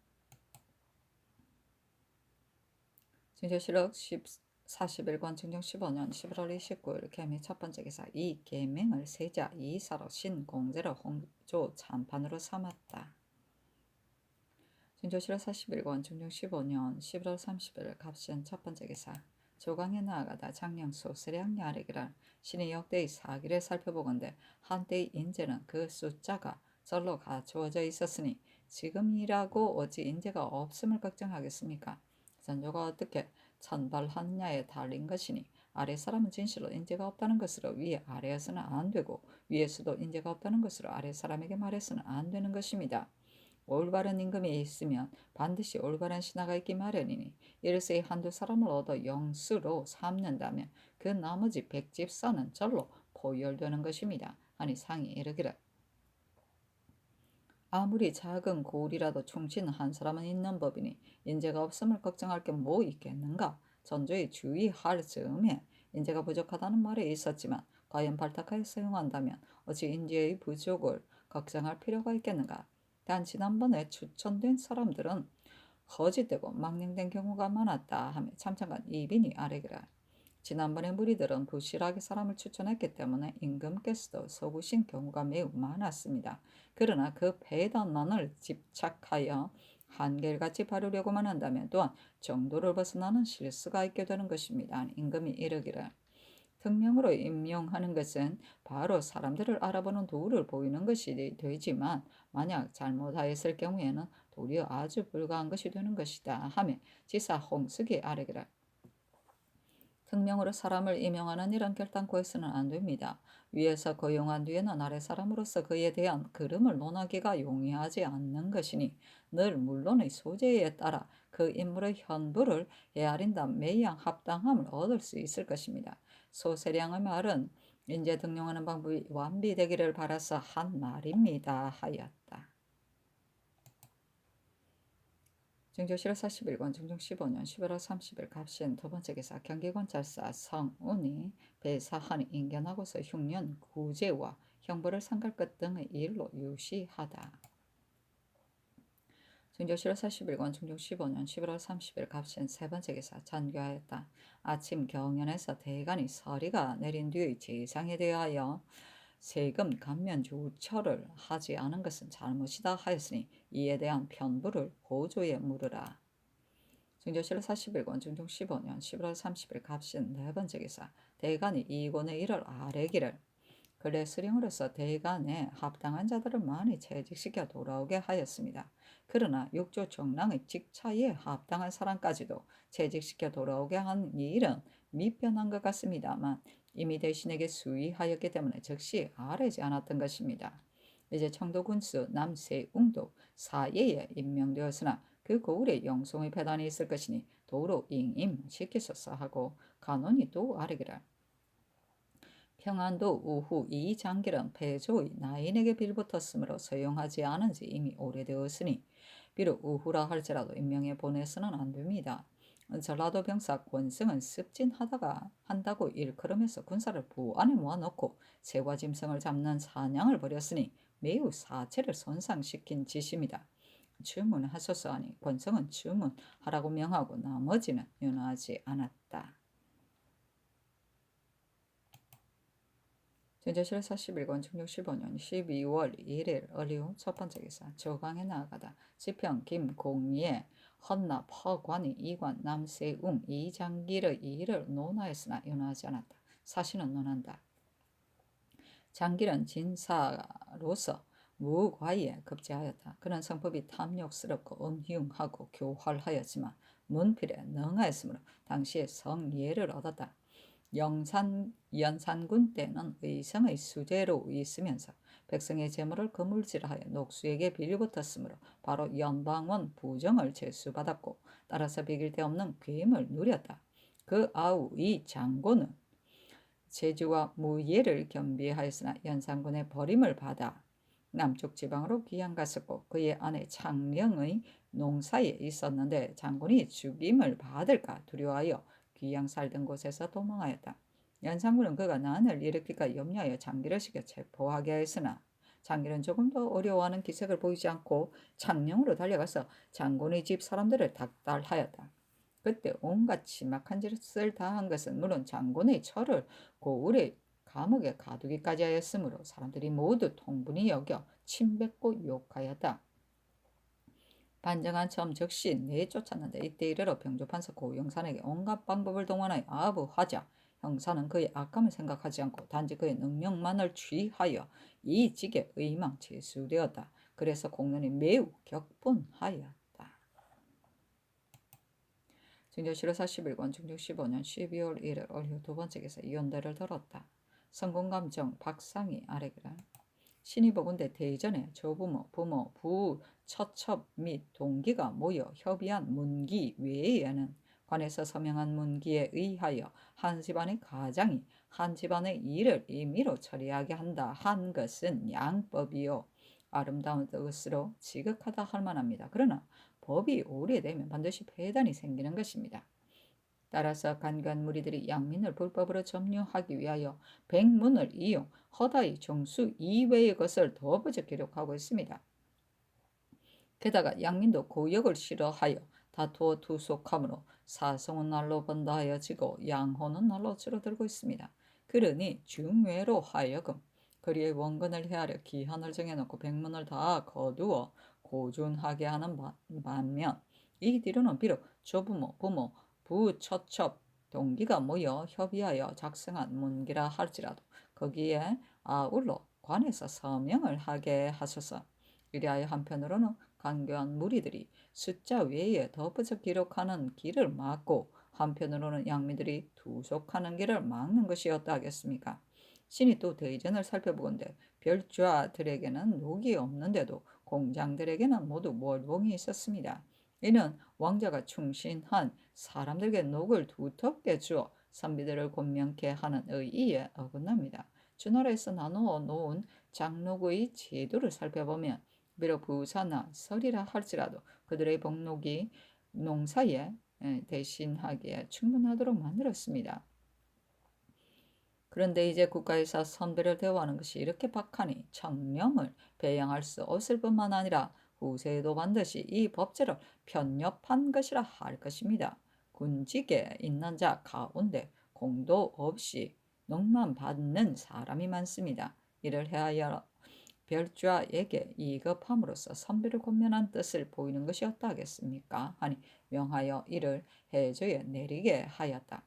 중조실록 41권 중종 15년 11월 29일 계명 첫 번째 기사 이 계명을 세자 이사로 신공제로 홍조 찬판으로 삼았다. 중조실록 41권 중종 15년 11월 30일 갑신 첫 번째 기사 조강에 나아가다 장량수 세량이 아래기를 신이 역대의 사기를 살펴보건대 한때의 인재는 그 숫자가 절로 갖추어져 있었으니 지금이라고 어찌 인재가 없음을 걱정하겠습니까? 전조가 어떻게 천발하느냐에 달린 것이니 아래 사람은 진실로 인재가 없다는 것으로 위 아래에서는 안 되고 위에서도 인재가 없다는 것으로 아래 사람에게 말해서는 안 되는 것입니다. 올바른 임금이 있으면 반드시 올바른 신하가 있기 마련이니 이르세 한두 사람을 얻어 영수로 삼는다면 그 나머지 백집사는 절로 포열되는 것입니다. 하니 상이 이르기를 아무리 작은 고울이라도 충신 한 사람은 있는 법이니 인재가 없음을 걱정할 게 뭐 있겠는가. 전조에 주의할 즈음에 인재가 부족하다는 말이 있었지만 과연 발탁하여 사용한다면 어찌 인재의 부족을 걱정할 필요가 있겠는가. 단 지난번에 추천된 사람들은 거짓되고 망령된 경우가 많았다 하며 참청관 이빈이 아뢰기를 지난번에 무리들은 부실하게 사람을 추천했기 때문에 임금께서도 서구신 경우가 매우 많았습니다. 그러나 그 배단만을 집착하여 한결같이 바르려고만 한다면 또한 정도를 벗어나는 실수가 있게 되는 것입니다. 임금이 이르기를 특명으로 임명하는 것은 바로 사람들을 알아보는 도구를 보이는 것이 되지만 만약 잘못하였을 경우에는 도리어 아주 불가한 것이 되는 것이다 하며 지사 홍숙이 아뢰기를 특명으로 사람을 임명하는 일은 결단코 해서는 안 됩니다. 위에서 거용한 뒤에는 아래 사람으로서 그에 대한 그름을 논하기가 용이하지 않는 것이니 늘 물론의 소재에 따라 그 인물의 현부를 헤아린다 매양 합당함을 얻을 수 있을 것입니다. 소세량의 말은 인재 등용하는 방법이 완비되기를 바라서 한 말입니다 하였다. 증조실 41권 중종 15년 11월 30일 갑신 두 번째 기사 경기관찰사 성운이 배사한이 인견하고서 흉년 구제와 형벌을 상갈 것 등의 일로 유시하다. 증조실 41권 중종 15년 11월 30일 갑신 세 번째 기사 잔교하였다. 아침 경연에서 대간이 서리가 내린 뒤의 재상에 대하여 세금 감면 조처를 하지 않은 것은 잘못이다 하였으니 이에 대한 편부를 고조에 물으라. 증조실 41권 중종 15년 11월 30일 갑신 네 번째 기사 대간이 이권의 일을 아뢰기를 근래 수령으로서 대간에 합당한 자들을 많이 채직시켜 돌아오게 하였습니다. 그러나 육조 정랑의 직차에 합당한 사람까지도 채직시켜 돌아오게 한 이 일은 미편한 것 같습니다만 이미 대신에게 수위하였기 때문에 즉시 아뢰지 않았던 것입니다. 이제 청도군수 남세웅도 사예에 임명되었으나 그 고을에 영송의 배단이 있을 것이니 도로 잉임시키소서 하고 간원이 또 아뢰기를 평안도 우후 이 장길은 폐조의 나인에게 빌붙었으므로 서용하지 않은 지 이미 오래되었으니 비록 우후라 할지라도 임명해 보내서는 안 됩니다. 전라도 병사 권승은 습진하다가 한다고 일컬으면서 군사를 부안에 모아놓고 새과 짐승을 잡는 사냥을 벌였으니 매우 사체를 손상시킨 짓입니다. 주문하소서 하니 권승은 주문하라고 명하고 나머지는 윤하지 않았다. 증조실 41권 중종 15년 12월 1일 어리후 첫 번째 기사 조강에 나아가다 지평 김공예 헌납 허관이 이관 남세웅 이장길의 일을 논하였으나 윤하지 않았다. 사실은 논한다. 장길은 진사로서 무과에 급제하였다. 그는 성품이 탐욕스럽고 음흉하고 교활하였지만 문필에 능하였으므로 당시에 성예를 얻었다. 연산군 때는 의성의 수재로 있으면서 백성의 재물을 거물질하여 녹수에게 빌붙었으므로 바로 연방원 부정을 제수받았고 따라서 비길 데 없는 괴임을 누렸다. 그 아우 이 장고는 제주와 무예를 겸비하였으나 연산군의 버림을 받아 남쪽 지방으로 귀양 갔었고 그의 아내 창령의 농사에 있었는데 장군이 죽임을 받을까 두려워하여 귀양 살던 곳에서 도망하였다. 연산군은 그가 난을 일으킬까 염려하여 장기를 시켜 체포하게 하였으나 장기는 조금 더 어려워하는 기색을 보이지 않고 창령으로 달려가서 장군의 집 사람들을 닥달하였다. 그때 온갖 심악한 짓을 다한 것은 물론 장군의 처를 고을의 감옥에 가두기까지 하였으므로 사람들이 모두 통분히 여겨 침뱉고 욕하였다. 반정한 점 즉시 내쫓았는데 이때 이르러 병조판서 고영산에게 온갖 방법을 동원하여 아부하자 형사는 그의 악감을 생각하지 않고 단지 그의 능력만을 취하여 이 직에 의망제수되었다. 그래서 공론이 매우 격분하였다. 증조실 41권 중종 15년 12월 1일 올후 두 번째 기사 이혼대를 들었다. 성공감정 박상이 아래기를 신이 보건대 대전에 조부모, 부모, 부, 처첩 및 동기가 모여 협의한 문기 외에는 관에서 서명한 문기에 의하여 한 집안의 가장이 한 집안의 일을 임의로 처리하게 한다 한 것은 양법이요 아름다운 뜻으로 지극하다 할 만합니다. 그러나 법이 오래되면 반드시 폐단이 생기는 것입니다. 따라서 간관 무리들이 양민을 불법으로 점유하기 위하여 백문을 이용 허다의 정수 이외의 것을 더부적 기록하고 있습니다. 게다가 양민도 고역을 싫어하여 다투어 투속함으로 사성은 날로 번다 하여 지고 양호는 날로 줄어들고 있습니다. 그러니 중외로 하여금 그리의 원근을 헤아려 기한을 정해놓고 백문을 다 거두어 고준하게 하는 반면 이 뒤로는 비록 조부모, 부모, 부처첩, 동기가 모여 협의하여 작성한 문기라 할지라도 거기에 아울러 관에서 서명을 하게 하소서. 이리하여 한편으로는 간교한 무리들이 숫자 외에 덧붙여 기록하는 길을 막고 한편으로는 양미들이 투속하는 길을 막는 것이었다 하겠습니까? 신이 또 대전을 살펴보건대 별좌들에게는 녹이 없는데도 공장들에게는 모두 월봉이 있었습니다. 이는 왕자가 충신한 사람들에게 녹을 두텁게 주어 선비들을 곤명케 하는 의의에 어긋납니다. 주나라에서 나누어 놓은 장록의 제도를 살펴보면 비록 부사나 설이라 할지라도 그들의 복록이 농사에 대신하기에 충분하도록 만들었습니다. 그런데 이제 국가에서 선비를 대우하는 것이 이렇게 박하니 청렴을 배양할 수 없을 뿐만 아니라 후세에도 반드시 이 법제를 편협한 것이라 할 것입니다. 군직에 있는 자 가운데 공도 없이 농만 받는 사람이 많습니다. 이를 해하여 별좌에게 이급함으로써 선비를 권면한 뜻을 보이는 것이었다 하겠습니까? 하니 명하여 이를 해조에 내리게 하였다.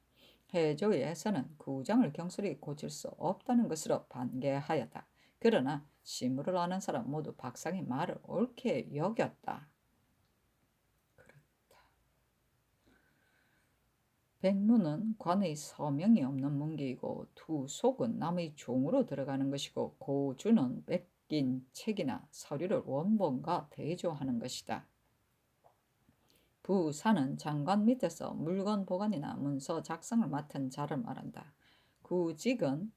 해조에서는 구장을 경솔히 고칠 수 없다는 것으로 반개하였다. 그러나 시무를 아는 사람 모두 박상의 말을 옳게 여겼다. 백문은 관의 서명이 없는 문기이고 투속은 남의 종으로 들어가는 것이고 고주는 뺏긴 책이나 서류를 원본과 대조하는 것이다. 부사는 장관 밑에서 물건 보관이나 문서 작성을 맡은 자를 말한다. 군직은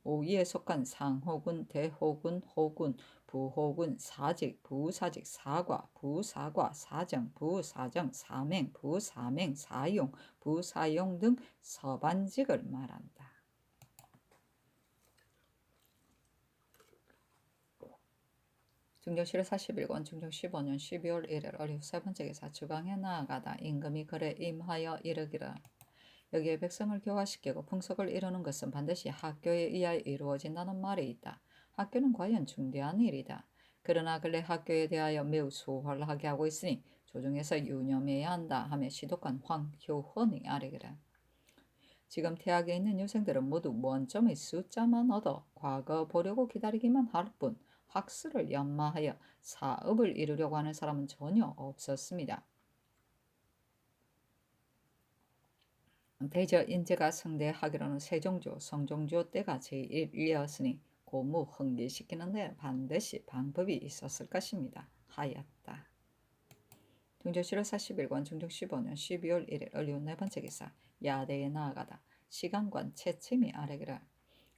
오이에 속한 상호군, 대호군, 호군, 부호군, 사직, 부사직, 사과, 부사과, 사정, 부사정, 사맹, 부사맹, 사용, 부사용 등 서반직을 말한다. 중종실의 41권 중종 15년 12월 1일 어리 세 번째 기사 주방에 나아가다 임금이 그래 임하여 이르기를 여기에 백성을 교화시키고 풍속을 이루는 것은 반드시 학교에 의하여 이루어진다는 말이 있다. 학교는 과연 중대한 일이다. 그러나 근래 학교에 대하여 매우 소홀하게 하고 있으니 조정에서 유념해야 한다 하며 시독한 황효헌이 아뢰기를 지금 태학에 있는 유생들은 모두 원점의 숫자만 얻어 과거 보려고 기다리기만 할 뿐 학술을 연마하여 사업을 이루려고 하는 사람은 전혀 없었습니다. 대저 인재가 성대하기로는 세종조, 성종조 때가 제1이었으니 고무 흥기시키는 데 반드시 방법이 있었을 것입니다. 하였다. 중조실호 41권 중종 15년 12월 1일 얼리운 네 번째 기사 야대에 나아가다 시간관 채침이 아래기라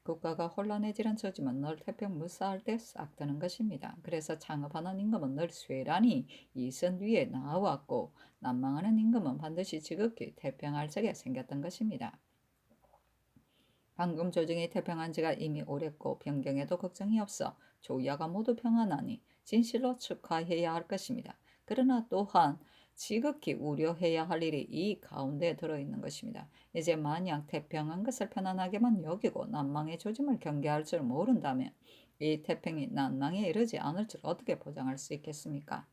국가가 혼란해지는 저지만 늘 태평 무사할 때 싹 드는 것입니다. 그래서 창업하는 임금은 늘 쇠란이 이선 위에 나왔고 난망하는 임금은 반드시 지극히 태평할 적에 생겼던 것입니다. 방금 조정이 태평한 지가 이미 오랬고 변경에도 걱정이 없어 조야가 모두 평안하니 진실로 축하해야 할 것입니다. 그러나 또한 지극히 우려해야 할 일이 이 가운데 들어있는 것입니다. 이제 만약 태평한 것을 편안하게만 여기고 난망의 조짐을 경계할 줄 모른다면 이 태평이 난망에 이르지 않을 줄 어떻게 보장할 수 있겠습니까?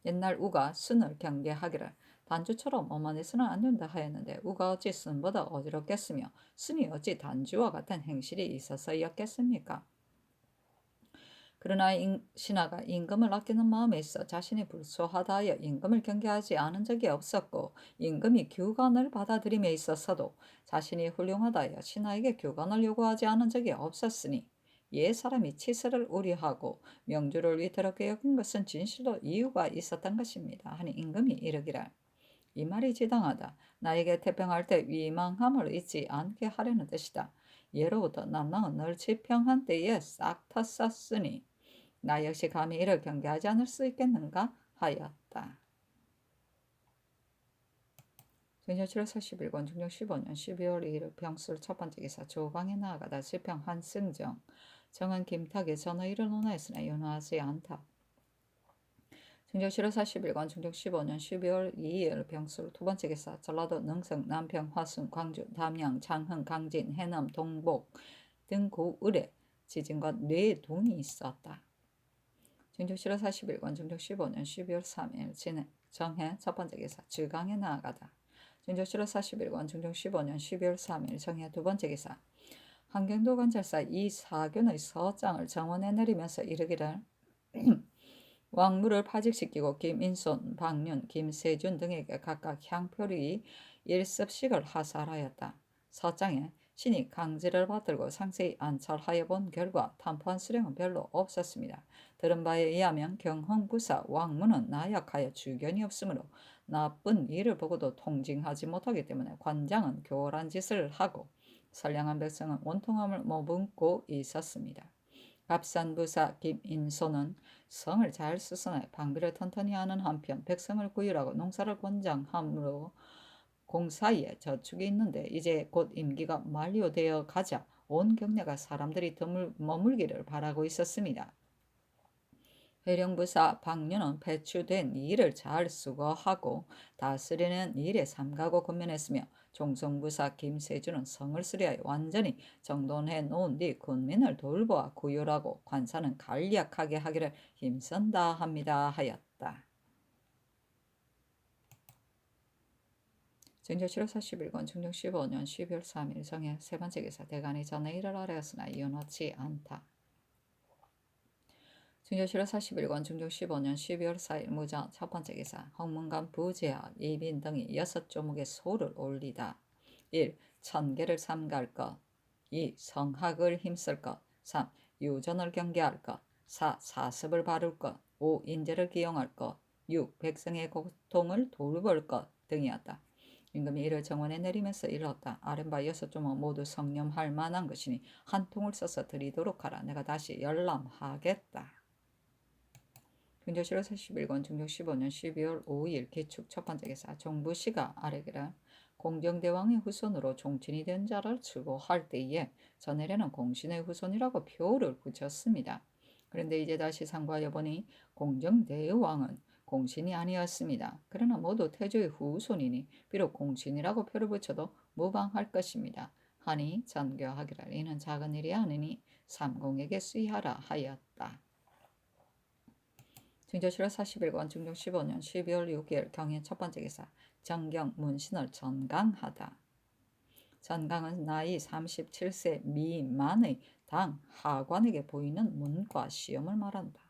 옛날 우가 순을 경계하기를 단주처럼 오만해서는 안 된다 하였는데 우가 어찌 순보다 어지럽겠으며 순이 어찌 단주와 같은 행실이 있어서였겠습니까? 그러나 신하가 임금을 아끼는 마음에 있어 자신이 불소하다 하여 임금을 경계하지 않은 적이 없었고 임금이 규관을 받아들임에 있어서도 자신이 훌륭하다 하여 신하에게 규관을 요구하지 않은 적이 없었으니 옛 사람이 치세를 우려하고 명주를 위태롭게 여긴 것은 진실로 이유가 있었던 것입니다. 하니 임금이 이르기를 이 말이 지당하다. 나에게 태평할 때 위망함을 잊지 않게 하려는 뜻이다. 예로부터 남랑은 늘 지평한 때에 싹 텄었으니 나 역시 감히 이를 경계하지 않을 수 있겠는가 하였다. 중종 7월 41권 중종 15년 12월 2일 병술 첫 번째 기사 조방에 나아가다 지평 한승정 정은 김탁의 전의를 논하였으나 윤화하지 않다. 중조 7월 40일간 중조 15년 12월 2일 병술 두 번째 기사 전라도 능성, 남평, 화순, 광주, 담양, 장흥, 강진, 해남, 동복 등 고을에 지진과 뇌동이 있었다. 중조 7월 40일간 중조 15년 12월 3일 정해 첫 번째 기사 주강에 나아가다. 중조 7월 40일간 중조 15년 12월 3일 정해 두 번째 기사 한경도 관찰사 이사균의 서장을 정원에 내리면서 이르기를 왕물을 파직시키고 김인손, 박륜, 김세준 등에게 각각 향표리 1습씩을 하사하였다. 서장에 신이 강제를 받들고 상세히 안찰하여 본 결과 탄포한 수령은 별로 없었습니다. 들은 바에 의하면 경흥부사 왕문은 나약하여 주견이 없으므로 나쁜 일을 보고도 통징하지 못하기 때문에 관장은 교활한 짓을 하고 선량한 백성은 원통함을 머금고 있었습니다. 갑산부사 김인손은 성을 잘 수선하여 방비를 튼튼히 하는 한편 백성을 구휼하고 농사를 권장함으로 공사에 저축이 있는데 이제 곧 임기가 만료되어 가자 온 경내가 사람들이 머물기를 바라고 있었습니다. 회령부사 박륜은 배추된 일을 잘 수거하고 다스리는 일에 삼가고 근면했으며 종성부사 김세준은 성을 수리하여 완전히 정돈해 놓은 뒤 군민을 돌보아 구휼하고 관사는 간략하게 하기를 힘쓴다 합니다 하였다. 증조 7월 40일건 중종 15년 12월 3일 정해 세 번째 기사 대간이 전에 일을 하려였으나 이어놓지 않다. 중조 7월 40일건 중조 15년 12월 4일 무전 첫 번째 기사 홍문관 부제학 이빈 등이 6조목의 소를 올리다. 1. 천계를 삼갈 것 2. 성학을 힘쓸 것 3. 유전을 경계할 것 4. 사습을 바를 것 5. 인재를 기용할 것 6. 백성의 고통을 돌볼 것 등이었다. 임금이 이를 정원에 내리면서 일렀다. 아랫바 6조목 모두 성념할 만한 것이니 한 통을 써서 드리도록 하라. 내가 다시 열람하겠다. 중조 7월 40일건 중조 15년 12월 5일 기축 첫 번째 기사 종부시가 아래기를 공정대왕의 후손으로 종친이 된 자를 추고할 때에 전해례는 공신의 후손이라고 표를 붙였습니다. 그런데 이제 다시 상고하여 보니 공정대왕은 공신이 아니었습니다. 그러나 모두 태조의 후손이니 비록 공신이라고 표를 붙여도 무방할 것입니다. 하니 전교하기를 이는 작은 일이 아니니 삼공에게 수의하라 하였다. 중조 7월 40일건 중종 15년 12월 6일 경인 첫 번째 기사 정경 문신을 전강하다. 전강은 나이 37세 미만의 당 하관에게 보이는 문과 시험을 말한다.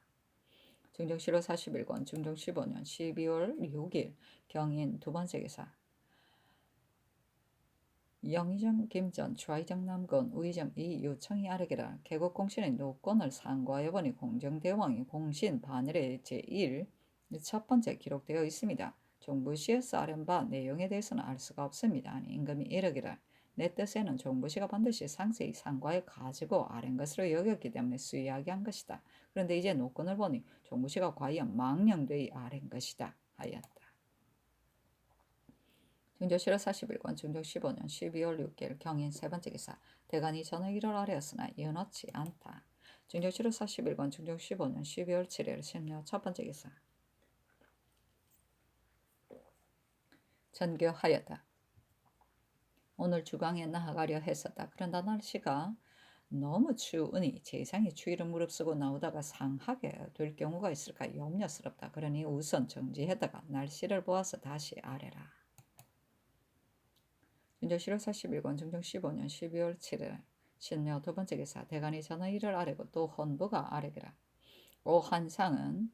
중종 7월 40일건 중종 15년 12월 6일 경인 두 번째 기사 영의정 김전, 좌의정 남건, 우의정 이유청이 아래기라 개국 공신의 노건을 상고하여 보니 공정대왕이 공신 반열의 제1 첫 번째 기록되어 있습니다. 종부시에서 아랜 바 내용에 대해서는 알 수가 없습니다. 아니 임금이 이르기를 내 뜻에는 종부시가 반드시 상세히 상고해 가지고 아랜 것으로 여겼기 때문에 수의하게 한 것이다. 그런데 이제 노건을 보니 종부시가 과연 망령되이 아랜 것이다 하였다. 중조 7월 40일건 중조 15년 12월 6일 경인 세 번째 기사 대간이 전의 일을 아뢰었으나 이어놓지 않다. 중조 7월 40일건 중조 15년 12월 7일 신묘 첫 번째 기사 전교하였다. 오늘 주강에 나아가려 했었다. 그런다 날씨가 너무 추우니 재상이 추위를 무릅쓰고 나오다가 상하게 될 경우가 있을까 염려스럽다. 그러니 우선 정지했다가 날씨를 보아서 다시 아래라. 중조 7월 40일건 중종 15년 12월 7일 신묘 두 번째 기사 대간이 전의 일을 아뢰고 또 헌부가 아뢰기라. 오한상은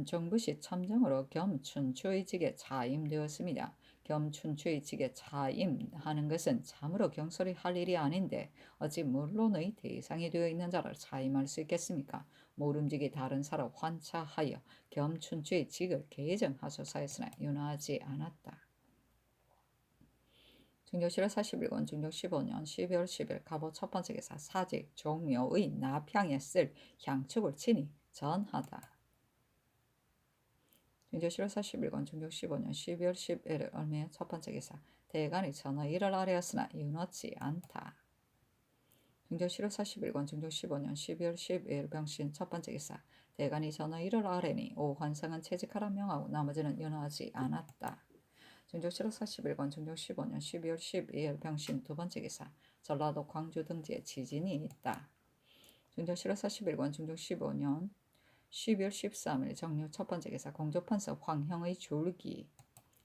정부시 첨정으로 겸춘추의직에 차임되었습니다. 겸춘추의직에 차임하는 것은 참으로 경솔히 할 일이 아닌데 어찌 물론의 대상이 되어 있는 자를 차임할 수 있겠습니까? 모름지기 다른 사로 환차하여 겸춘추의직을 개정하소서 했으나 윤하지 않았다. 중조 7월 40일건 중조 15년 12월 10일 갑오 첫 번째 기사 사직 종묘의 나평에 쓸 향축을 친히 전하다. 중조 7월 40일건 중조 15년 12월 11일 얼매의 첫 번째 기사 대간이 전의 일을 아뢰었으나 이윤하지 않다. 중조 7월 40일건 중조 15년 12월 12일 병신 첫 번째 기사 대간이 전하이를 아뢰니 오환상은 채직하라 명하고 나머지는 연하지 않았다. 중종실록 41권 중종 15년 12월 12일 병신 두 번째 기사 전라도 광주 등지에 지진이 있다. 중종실록 41권 중종 15년 12월 13일 정유 첫 번째 기사 공조판서 황형의 줄기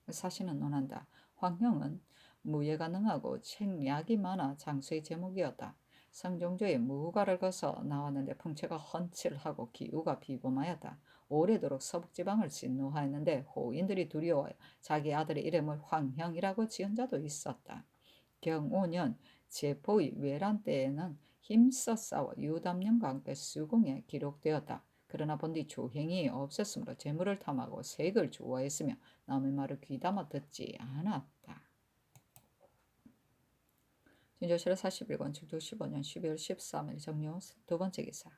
사신은 논한다. 황형은 무예가 능하고 책략이 많아 장수의 제목이었다. 성종조의 무후가를 거쳐 나왔는데 풍채가 훤칠하고 기우가 비범하였다. 오래도록 서북지방을 진노하였는데 호인들이 두려워하여 자기 아들의 이름을 황형이라고 지은 자도 있었다. 경오년 제포의 외란 때에는 힘써 싸워 유담령과 함께 수공에 기록되었다. 그러나 본디 조행이 없었으므로 재물을 탐하고 색을 좋아했으며 남의 말을 귀담아 듣지 않았다. 진조실록 41권 중조 15년 12월 13일 정료 두 번째 기사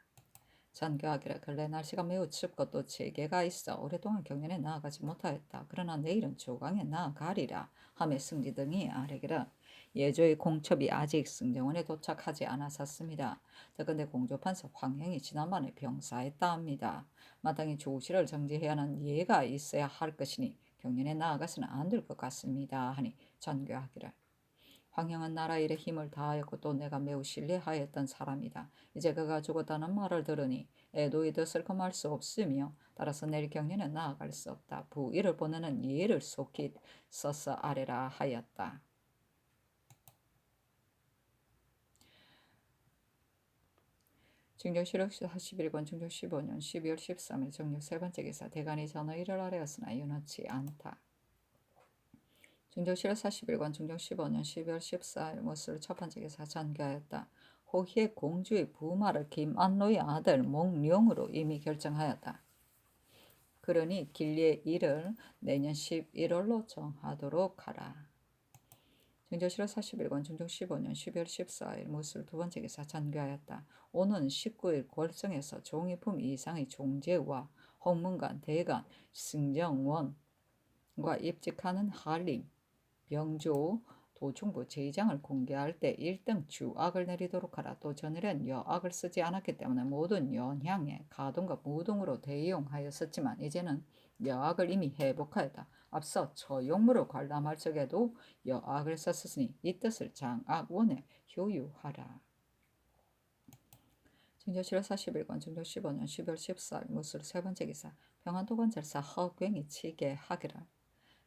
잔교하기라 근래 날씨가 매우 춥고 또 재개가 있어 오랫동안 경연에 나아가지 못하였다. 그러나 내일은 조강에 나아가리라 하며 승지 등이 아뢰기라 예조의 공첩이 아직 승정원에 도착하지 않았었습니다. 더근데 공조판서 황형이 지난번에 병사했다 합니다. 마땅히 조시를 정지해야 하는 예가 있어야 할 것이니 경연에 나아가서는 안 될 것 같습니다 하니 전교하기를 황형은 나라 일에 힘을 다하였고 또 내가 매우 신뢰하였던 사람이다. 이제 그가 죽었다는 말을 들으니 애도의 뜻을 금할 수 없으며 따라서 내일 경연에 나아갈 수 없다. 부의를 보내는 예를 속히 써서 아래라 하였다. 중종실록 41권 중종 15년 12월 13일 정육 세 번째 기사 대간이 전하이를 아뢰었으나 연하지 않다. 중종실록 41권 중종 15년 12월 14일 모스를 첫 번째 기사 전교하였다. 호희의 공주의 부마를 김안로의 아들 몽룡으로 이미 결정하였다. 그러니 길리의 일을 내년 11월로 정하도록 하라. 중종실록 41권 중종 15년 12월 14일 모스를 두 번째 기사 전교하였다. 오는 19일 골성에서 종이품 이상의 종제와 홍문관, 대간, 승정원과 입직하는 한림, 병조, 도충부 제2장을 공개할 때 1등 주악을 내리도록 하라. 또 전일엔 여악을 쓰지 않았기 때문에 모든 연향에 가동과 무동으로 대용하였었지만 이제는 여악을 이미 회복하였다. 앞서 처용무를 관람할 적에도 여악을 썼으니 이 뜻을 장악원에 효유하라. 중조실록 41권 중조 15년 12월 14일 무술 세 번째 기사 평안도관절사 허괭이 치게하기라.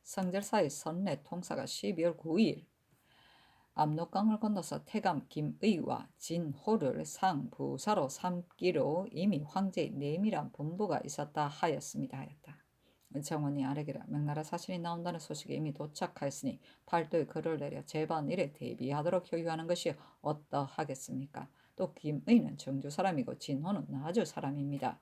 성절사의 선례 통사가 12월 9일 압록강을 건너서 태감 김의와 진호를 상부사로 삼기로 이미 황제의 내밀한 분부가 있었다 하였습니다 하였다. 정원이 아래기라 명나라 사신이 나온다는 소식이 이미 도착하였으니 팔도에 글을 내려 제반일에 대비하도록 효유하는 것이 어떠하겠습니까? 또 김의는 정주 사람이고 진호는 나주 사람입니다.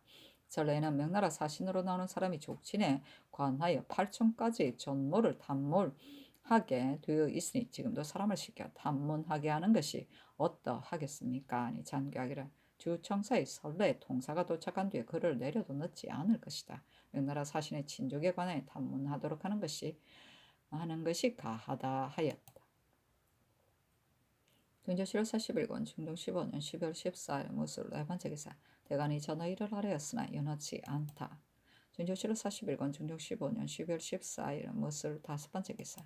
전래에는 명나라 사신으로 나오는 사람이 족친에 관하여 8촌까지 전모를 탐몰하게 되어 있으니 지금도 사람을 시켜 탐문하게 하는 것이 어떠하겠습니까? 아니 잔교하기를 주청사의 설레 통사가 도착한 뒤에 글을 내려도 늦지 않을 것이다. 명나라 사신의 친족에 관하여 탐문하도록 하는 것이 가하다 하였다. 중조실록 41권 중종 15년 12월 14일 무술 네 번째 기사 대간이 전하이를 아뢰었으나 연하지 않다. 중조실록 41권 중종 15년 12월 14일 무술 다섯 번째 기사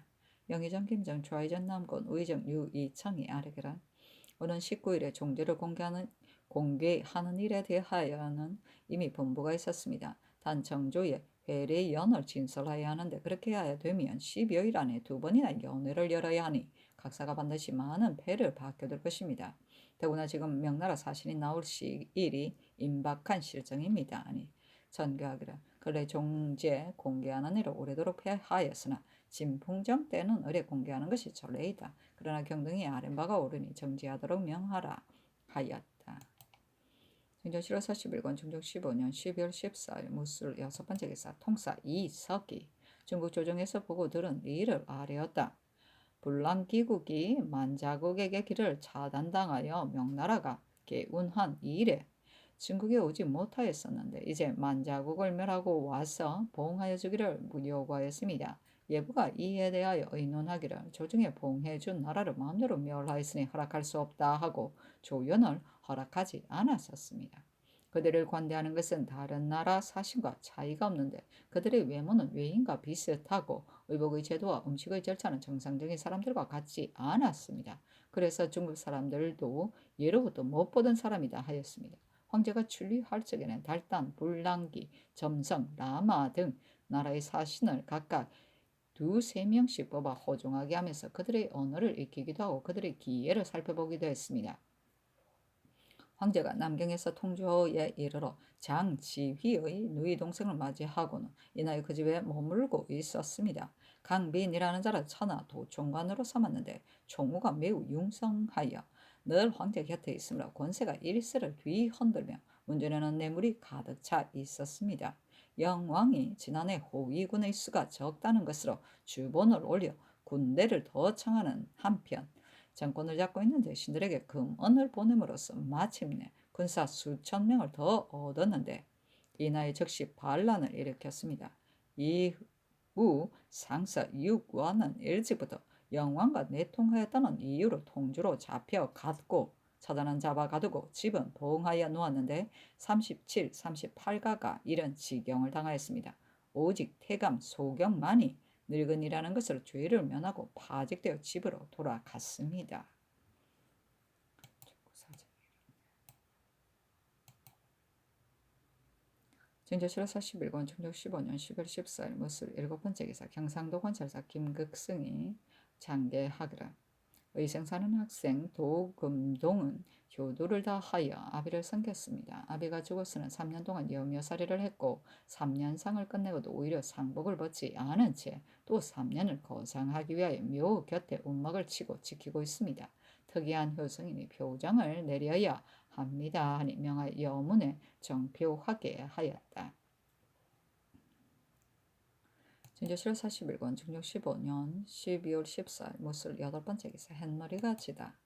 영의정 김정 좌의정 남곤 의정 유이청이 아뢰기라 오는 19일에 종제를 공개하는 일에 대하여는 이미 분부가 있었습니다. 단 정조의 회례 연을 진설해야 하는데 그렇게 해야 되면 10여일 안에 두 번이나 연회를 열어야 하니 각사가 반드시 많은 패를 받게 될 것입니다. 더구나 지금 명나라 사신이 나올 시일이 임박한 실정입니다. 아니 전교하기를 근래 종제 공개하는 일을 오래도록 하였으나 진풍정 때는 의례 공개하는 것이 전례이다. 그러나 경등이 아랜 바가 오르니 정지하도록 명하라 하였다. 중종실록 41권 중종 15년 12월 14일 무술 여섯 번째 기사 통사 이석이 중국 조정에서 보고 들은 이를 아뢰었다. 불란기국이 만자국에게 길을 차단당하여 명나라가 개운한 이일에 중국에 오지 못하였었는데 이제 만자국을 멸하고 와서 보응하여 주기를 요구하였습니다. 예부가 이에 대하여 의논하기를 조정에 보응해준 나라를 마음대로 멸하였으니 허락할 수 없다 하고 조연을 허락하지 않았었습니다. 그들을 관대하는 것은 다른 나라 사신과 차이가 없는데 그들의 외모는 외인과 비슷하고 의복의 제도와 음식의 절차는 정상적인 사람들과 같지 않았습니다. 그래서 중국 사람들도 예로부터 못 보던 사람이다 하였습니다. 황제가 출리할 적에는 달단, 불랑기, 점성, 라마 등 나라의 사신을 각각 두세 명씩 뽑아 호종하게 하면서 그들의 언어를 익히기도 하고 그들의 기회를 살펴보기도 했습니다. 황제가 남경에서 통조에 이르러 장지휘의 누이 동생을 맞이하고는 이날 그 집에 머물고 있었습니다. 강빈이라는 자를 천하 도총관으로 삼았는데 총무가 매우 융성하여 늘 황제 곁에 있으므로 권세가 일세를 뒤흔들며 문전에는 뇌물이 가득 차 있었습니다. 영왕이 지난해 호위군의 수가 적다는 것으로 주본을 올려 군대를 더 청하는 한편 정권을 잡고 있는 대신들에게 금언을 보냄으로써 마침내 군사 수천 명을 더 얻었는데 이나이 즉시 반란을 일으켰습니다. 이후 상서 육관은 일찍부터 영왕과 내통하였다는 이유로 통주로 잡혀갔고 처단은 잡아가두고 집은 보응하여 놓았는데 37, 38가가 이런 지경을 당하였습니다. 오직 태감 소경만이 늙은이라는 것으로 죄를 면하고 파직되어 집으로 돌아갔습니다. 진저실화 41권 충정 15년 10월 14일 무술 7번째 기사 경상도 관찰사 김극승이 장계하기라. 의생사는 학생 도금동은 효도를 다하여 아비를 섬겼습니다. 아비가 죽었으나 3년 동안 여묘살이를 했고 3년상을 끝내고도 오히려 상복을 벗지 않은 채 또 3년을 거상하기 위하여 묘 곁에 움막을 치고 지키고 있습니다. 특이한 효성이니 표장을 내려야 합니다 하니 명하여 여문에 정표하게 하였다. 진저실화 41권 중종 15년 12월 14일 무술 8번째 기사 햇머리가 지다.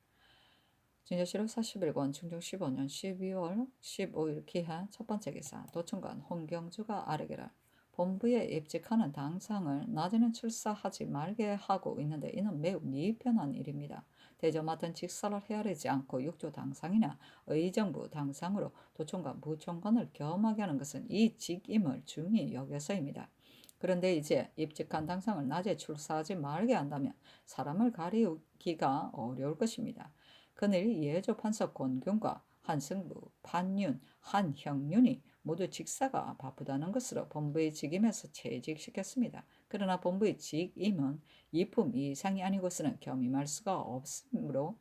진저실화 41권 중종 15년 12월 15일 기하 첫번째 기사 도청관 홍경주가 아뢰기를 본부에 입직하는 당상을 낮에는 출사하지 말게 하고 있는데 이는 매우 미편한 일입니다. 대저 맡은 직사를 헤아리지 않고 육조 당상이나 의정부 당상으로 도청관 부총관을 겸하게 하는 것은 이 직임을 중히 여겨서입니다. 그런데 이제 입직한 당상을 낮에 출사하지 말게 한다면 사람을 가리기가 어려울 것입니다. 그늘 예조 판사 권균과 한승부, 판윤, 한형윤이 모두 직사가 바쁘다는 것으로 본부의 직임에서 퇴직시켰습니다. 그러나 본부의 직임은 이품 이상이 아니고서는 겸임할 수가 없으므로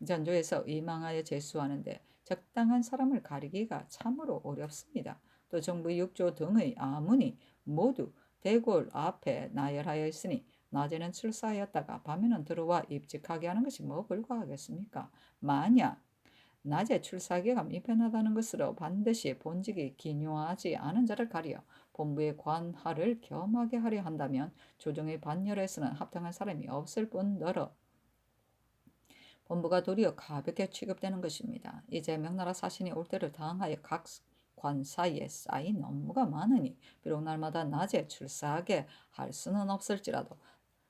전조에서 의망하여 제수하는데 적당한 사람을 가리기가 참으로 어렵습니다. 또 정부 6조 등의 아문이 모두 대궐 앞에 나열하여 있으니 낮에는 출사하였다가 밤에는 들어와 입직하게 하는 것이 뭐 불과하겠습니까? 만약 낮에 출사하기가 미편하다는 것으로 반드시 본직이 기묘하지 않은 자를 가려 본부의 관할을 겸하게 하려 한다면 조정의 반열에서는 합당한 사람이 없을 뿐더러 본부가 도리어 가볍게 취급되는 것입니다. 이제 명나라 사신이 올 때를 당하여 각 관사에 쌓인 업무가 많으니 비록 날마다 낮에 출사하게 할 수는 없을지라도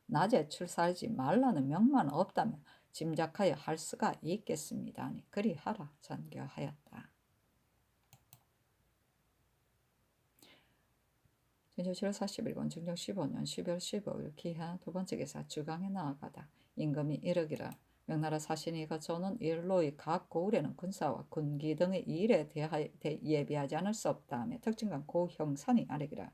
낮에 출사하지 말라는 명만 없다면 짐작하여 할 수가 있겠습니다. 그리하라 전교하였다. 진조실화 41권 중종 15년 12월 15일 기하 두번째 기사 주강에 나아가다 임금이 이르기를 명나라 사신이 거쳐오는 일로의 각 고을에는 군사와 군기 등의 일에 예비하지 않을 수 없다 하며 특징과 고형산이 아뢰기라.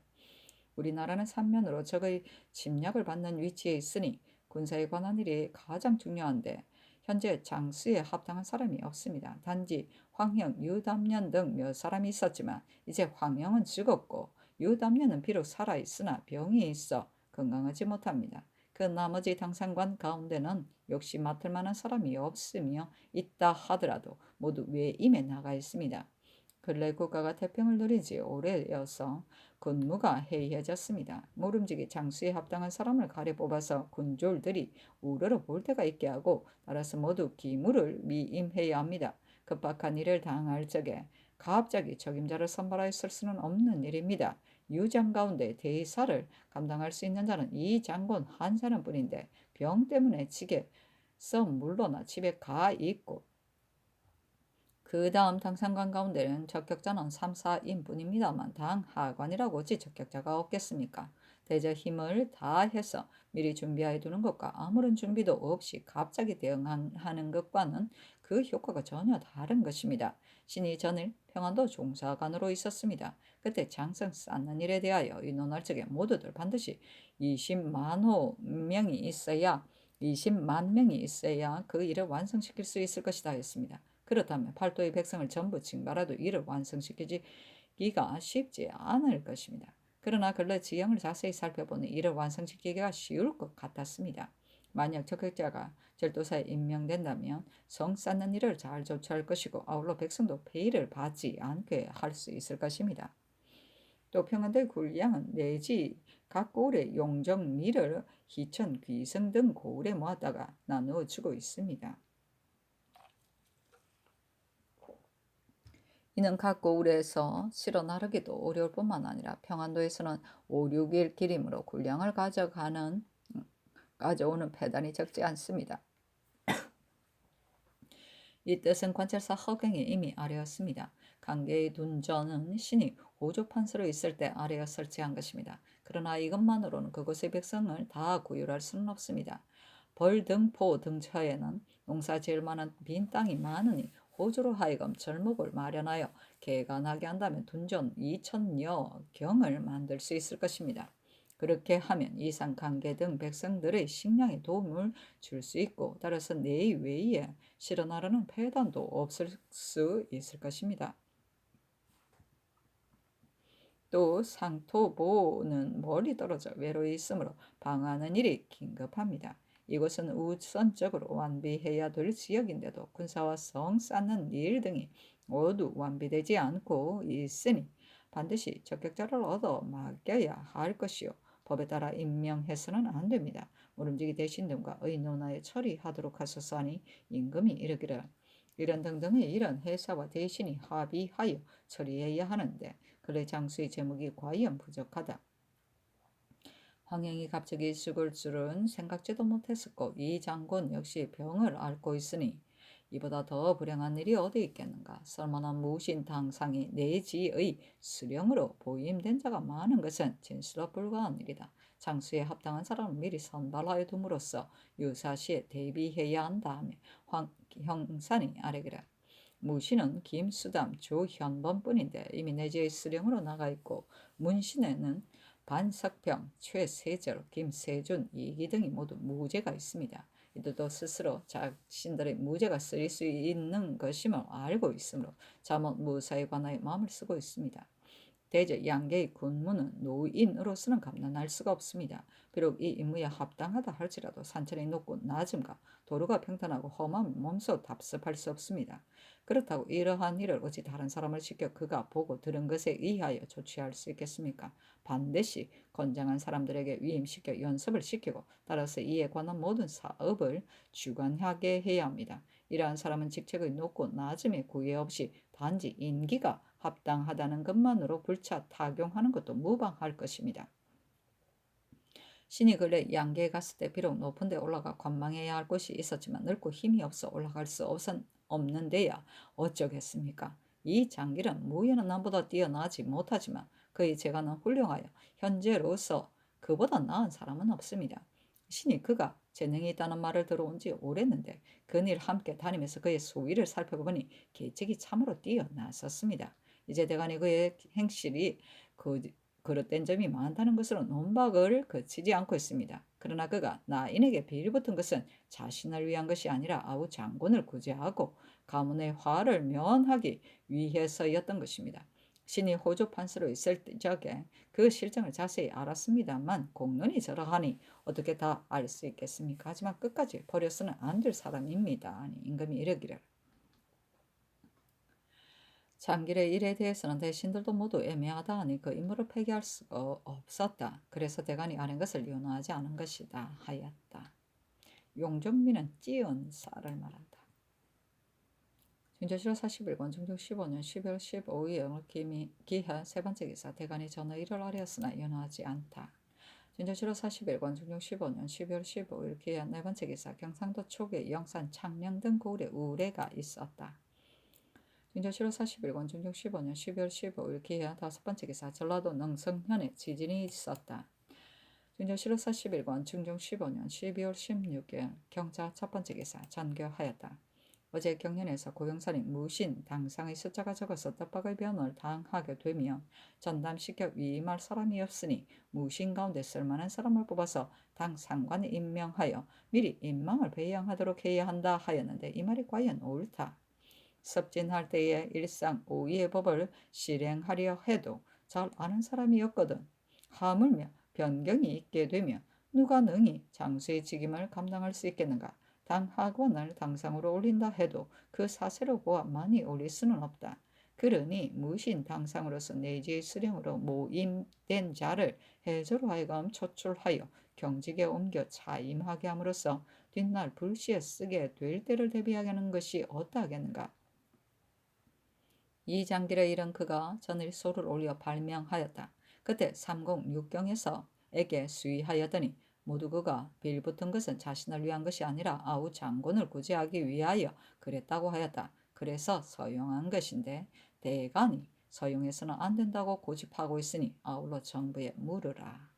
우리나라는 삼면으로 적의 침략을 받는 위치에 있으니 군사에 관한 일이 가장 중요한데 현재 장수에 합당한 사람이 없습니다. 단지 황형, 유담년 등 몇 사람이 있었지만 이제 황형은 죽었고 유담년은 비록 살아있으나 병이 있어 건강하지 못합니다. 그 나머지 당상관 가운데는 역시 맡을 만한 사람이 없으며 있다 하더라도 모두 외임에 나가 있습니다. 근래 국가가 태평을 누린 지 오래여서 군무가 해이해졌습니다. 모름지기 장수에 합당한 사람을 가려 뽑아서 군졸들이 우러러 볼 때가 있게 하고 따라서 모두 기무를 미임해야 합니다. 급박한 일을 당할 적에 갑자기 적임자를 선발하였을 수는 없는 일입니다. 유장 가운데 대사를 감당할 수 있는 자는 이 장군 한 사람뿐인데 병 때문에 직에서 물러나 집에 가 있고 그 그 다음 당상관 가운데는 적격자는 3, 4인뿐입니다만 당 하관이라고 어찌 적격자가 없겠습니까? 대저 힘을 다해서 미리 준비해 두는 것과 아무런 준비도 없이 갑자기 대응하는 것과는 그 효과가 전혀 다른 것입니다. 신이 전일 평안도 종사관으로 있었습니다. 그때 장성 쌓는 일에 대하여 의논할 적에 모두들 반드시 20만 명이 있어야 그 일을 완성시킬 수 있을 것이다 했습니다. 그렇다면 팔도의 백성을 전부 징발해도 이를 완성시키기가 쉽지 않을 것입니다. 그러나 근래 지형을 자세히 살펴보니 이를 완성시키기가 쉬울 것 같았습니다. 만약 적격자가 절도사에 임명된다면 성 쌓는 일을 잘 조처할 것이고 아울러 백성도 폐의를 받지 않게 할 수 있을 것입니다. 또 평안도의 군량은 내지 각 고을의 용정, 밀을, 희천, 귀성 등 고을에 모았다가 나누어 주고 있습니다. 이는 각 고을에서 실어 나르기도 어려울 뿐만 아니라 평안도에서는 5, 6일 길이므로 군량을 가져오는 폐단이 적지 않습니다. 이 뜻은 관찰사 허경이 이미 아뢰었습니다. 강계의 둔전은 신이 호조판서로 있을 때 아래어 설치한 것입니다. 그러나 이것만으로는 그곳의 백성을 다 구휼할 수는 없습니다. 벌등포 등처에는 농사 지을 만한 빈 땅이 많으니 호조로 하여금 절목을 마련하여 개간하게 한다면 둔전 2천여 경을 만들 수 있을 것입니다. 그렇게 하면 이상 관계 등 백성들의 식량에 도움을 줄 수 있고 따라서 내외에 실어 나르는 폐단도 없을 수 있을 것입니다. 또 상토보는 멀리 떨어져 외로이 있으므로 방어하는 일이 긴급합니다. 이곳은 우선적으로 완비해야 될 지역인데도 군사와 성 쌓는 일 등이 모두 완비되지 않고 있으니 반드시 적격자를 얻어 맡겨야 할 것이요 법에 따라 임명해서는 안 됩니다. 모름지기 대신 등과 의논하여 처리하도록 하소서 하니 임금이 이르기를 이런 등등의 이런 회사와 대신이 합의하여 처리해야 하는데 근래 장수의 제목이 과연 부족하다. 황영이 갑자기 죽을 줄은 생각지도 못했었고 이 장군 역시 병을 앓고 있으니 이보다 더 불행한 일이 어디 있겠는가. 설마나 무신 당상이 내지의 수령으로 보임된 자가 많은 것은 진실로 불가한 일이다. 장수에 합당한 사람을 미리 선발하여 둠으로써 유사시에 대비해야 한다 하며 형산이 아뢰기를 무신은 김수담, 조현범뿐인데 이미 내지의 수령으로 나가 있고 문신에는 반석병, 최세절, 김세준, 이기 등이 모두 무죄가 있습니다. 이들도 스스로 자신들의 무죄가 쓰일 수 있는 것임을 알고 있으므로 자못 무사에 관하여 마음을 쓰고 있습니다. 대저 양계의 군무는 노인으로서는 감당할 수가 없습니다. 비록 이 임무에 합당하다 할지라도 산천이 높고 낮음과 도로가 평탄하고 험한 몸소 답습할 수 없습니다. 그렇다고 이러한 일을 어찌 다른 사람을 시켜 그가 보고 들은 것에 의하여 조치할 수 있겠습니까? 반드시 건장한 사람들에게 위임시켜 연습을 시키고 따라서 이에 관한 모든 사업을 주관하게 해야 합니다. 이러한 사람은 직책의 높고 낮음에 구애 없이 단지 인기가 합당하다는 것만으로 불차 타경하는 것도 무방할 것입니다. 신이 근래 양계에 갔을 때 비록 높은 데 올라가 관망해야 할 곳이 있었지만 늙고 힘이 없어 올라갈 수 없는 데야 어쩌겠습니까? 이 장길은 무예는 남보다 뛰어나지 못하지만 그의 재간은 훌륭하여 현재로서 그보다 나은 사람은 없습니다. 신이 그가 재능이 있다는 말을 들어온 지 오랬는데 그늘 함께 다니면서 그의 소위를 살펴보니 계책이 참으로 뛰어났었습니다. 이제 대간이 그의 행실이 그릇된 점이 많다는 것으로 논박을 거치지 않고 있습니다. 그러나 그가 나인에게 빌붙은 것은 자신을 위한 것이 아니라 아우 장군을 구제하고 가문의 화를 면하기 위해서였던 것입니다. 신이 호조 판서로 있을 적에 그 실정을 자세히 알았습니다만 공론이 저러하니 어떻게 다 알 수 있겠습니까? 하지만 끝까지 버려서는 안 될 사람입니다. 아니, 임금이 이르기를 장길의 일에 대해서는 대신들도 모두 애매하다 하니 그 임무를 폐기할 수가 없었다. 그래서 대간이 아는 것을 연호하지 않은 것이다 하였다. 용종민은 찌은 쌀을 말한다. 진조실록 41권 중종 15년 12월 15일 기하 세 번째 기사 대간이 전의 일을 아뢰었으나 연호하지 않다. 진조실록 41권 중종 15년 12월 15일 기하 네 번째 기사 경상도 초계 영산 창녕 등 고을에 우레가 있었다. 중종 7월 40일권 중종 15년 12월 15일 기해 5번째 기사 전라도 능성현에 지진이 있었다. 중종 7월 40일권 중종 15년 12월 16일 경자 1번째 기사 전교하였다. 어제 경연에서 고영선이 무신 당상의 숫자가 적어서 떡밥의 변을 당하게 되며 전담시켜 위임할 사람이 없으니 무신 가운데 쓸만한 사람을 뽑아서 당 상관에 임명하여 미리 인망을 배양하도록 해야 한다 하였는데 이 말이 과연 옳다. 섭진할 때에 일상 오이의 법을 실행하려 해도 잘 아는 사람이었거든. 하물며 변경이 있게 되며 누가 능히 장수의 직임을 감당할 수 있겠는가. 당 하관을 당상으로 올린다 해도 그 사세로 보아 많이 올릴 수는 없다. 그러니 무신 당상으로서 내지의 수령으로 모임된 자를 해조로 하여금 초출하여 경직에 옮겨 차임하게 함으로써 뒷날 불시에 쓰게 될 때를 대비하게 하는 것이 어떠하겠는가. 이 장길에 이른 그가 전일 소를 올려 발명하였다. 그때 삼공육경에서 에게 수의하였더니 모두 그가 빌붙은 것은 자신을 위한 것이 아니라 아우 장군을 구제하기 위하여 그랬다고 하였다. 그래서 서용한 것인데 대간이 서용해서는 안 된다고 고집하고 있으니 아울러 정부에 물으라.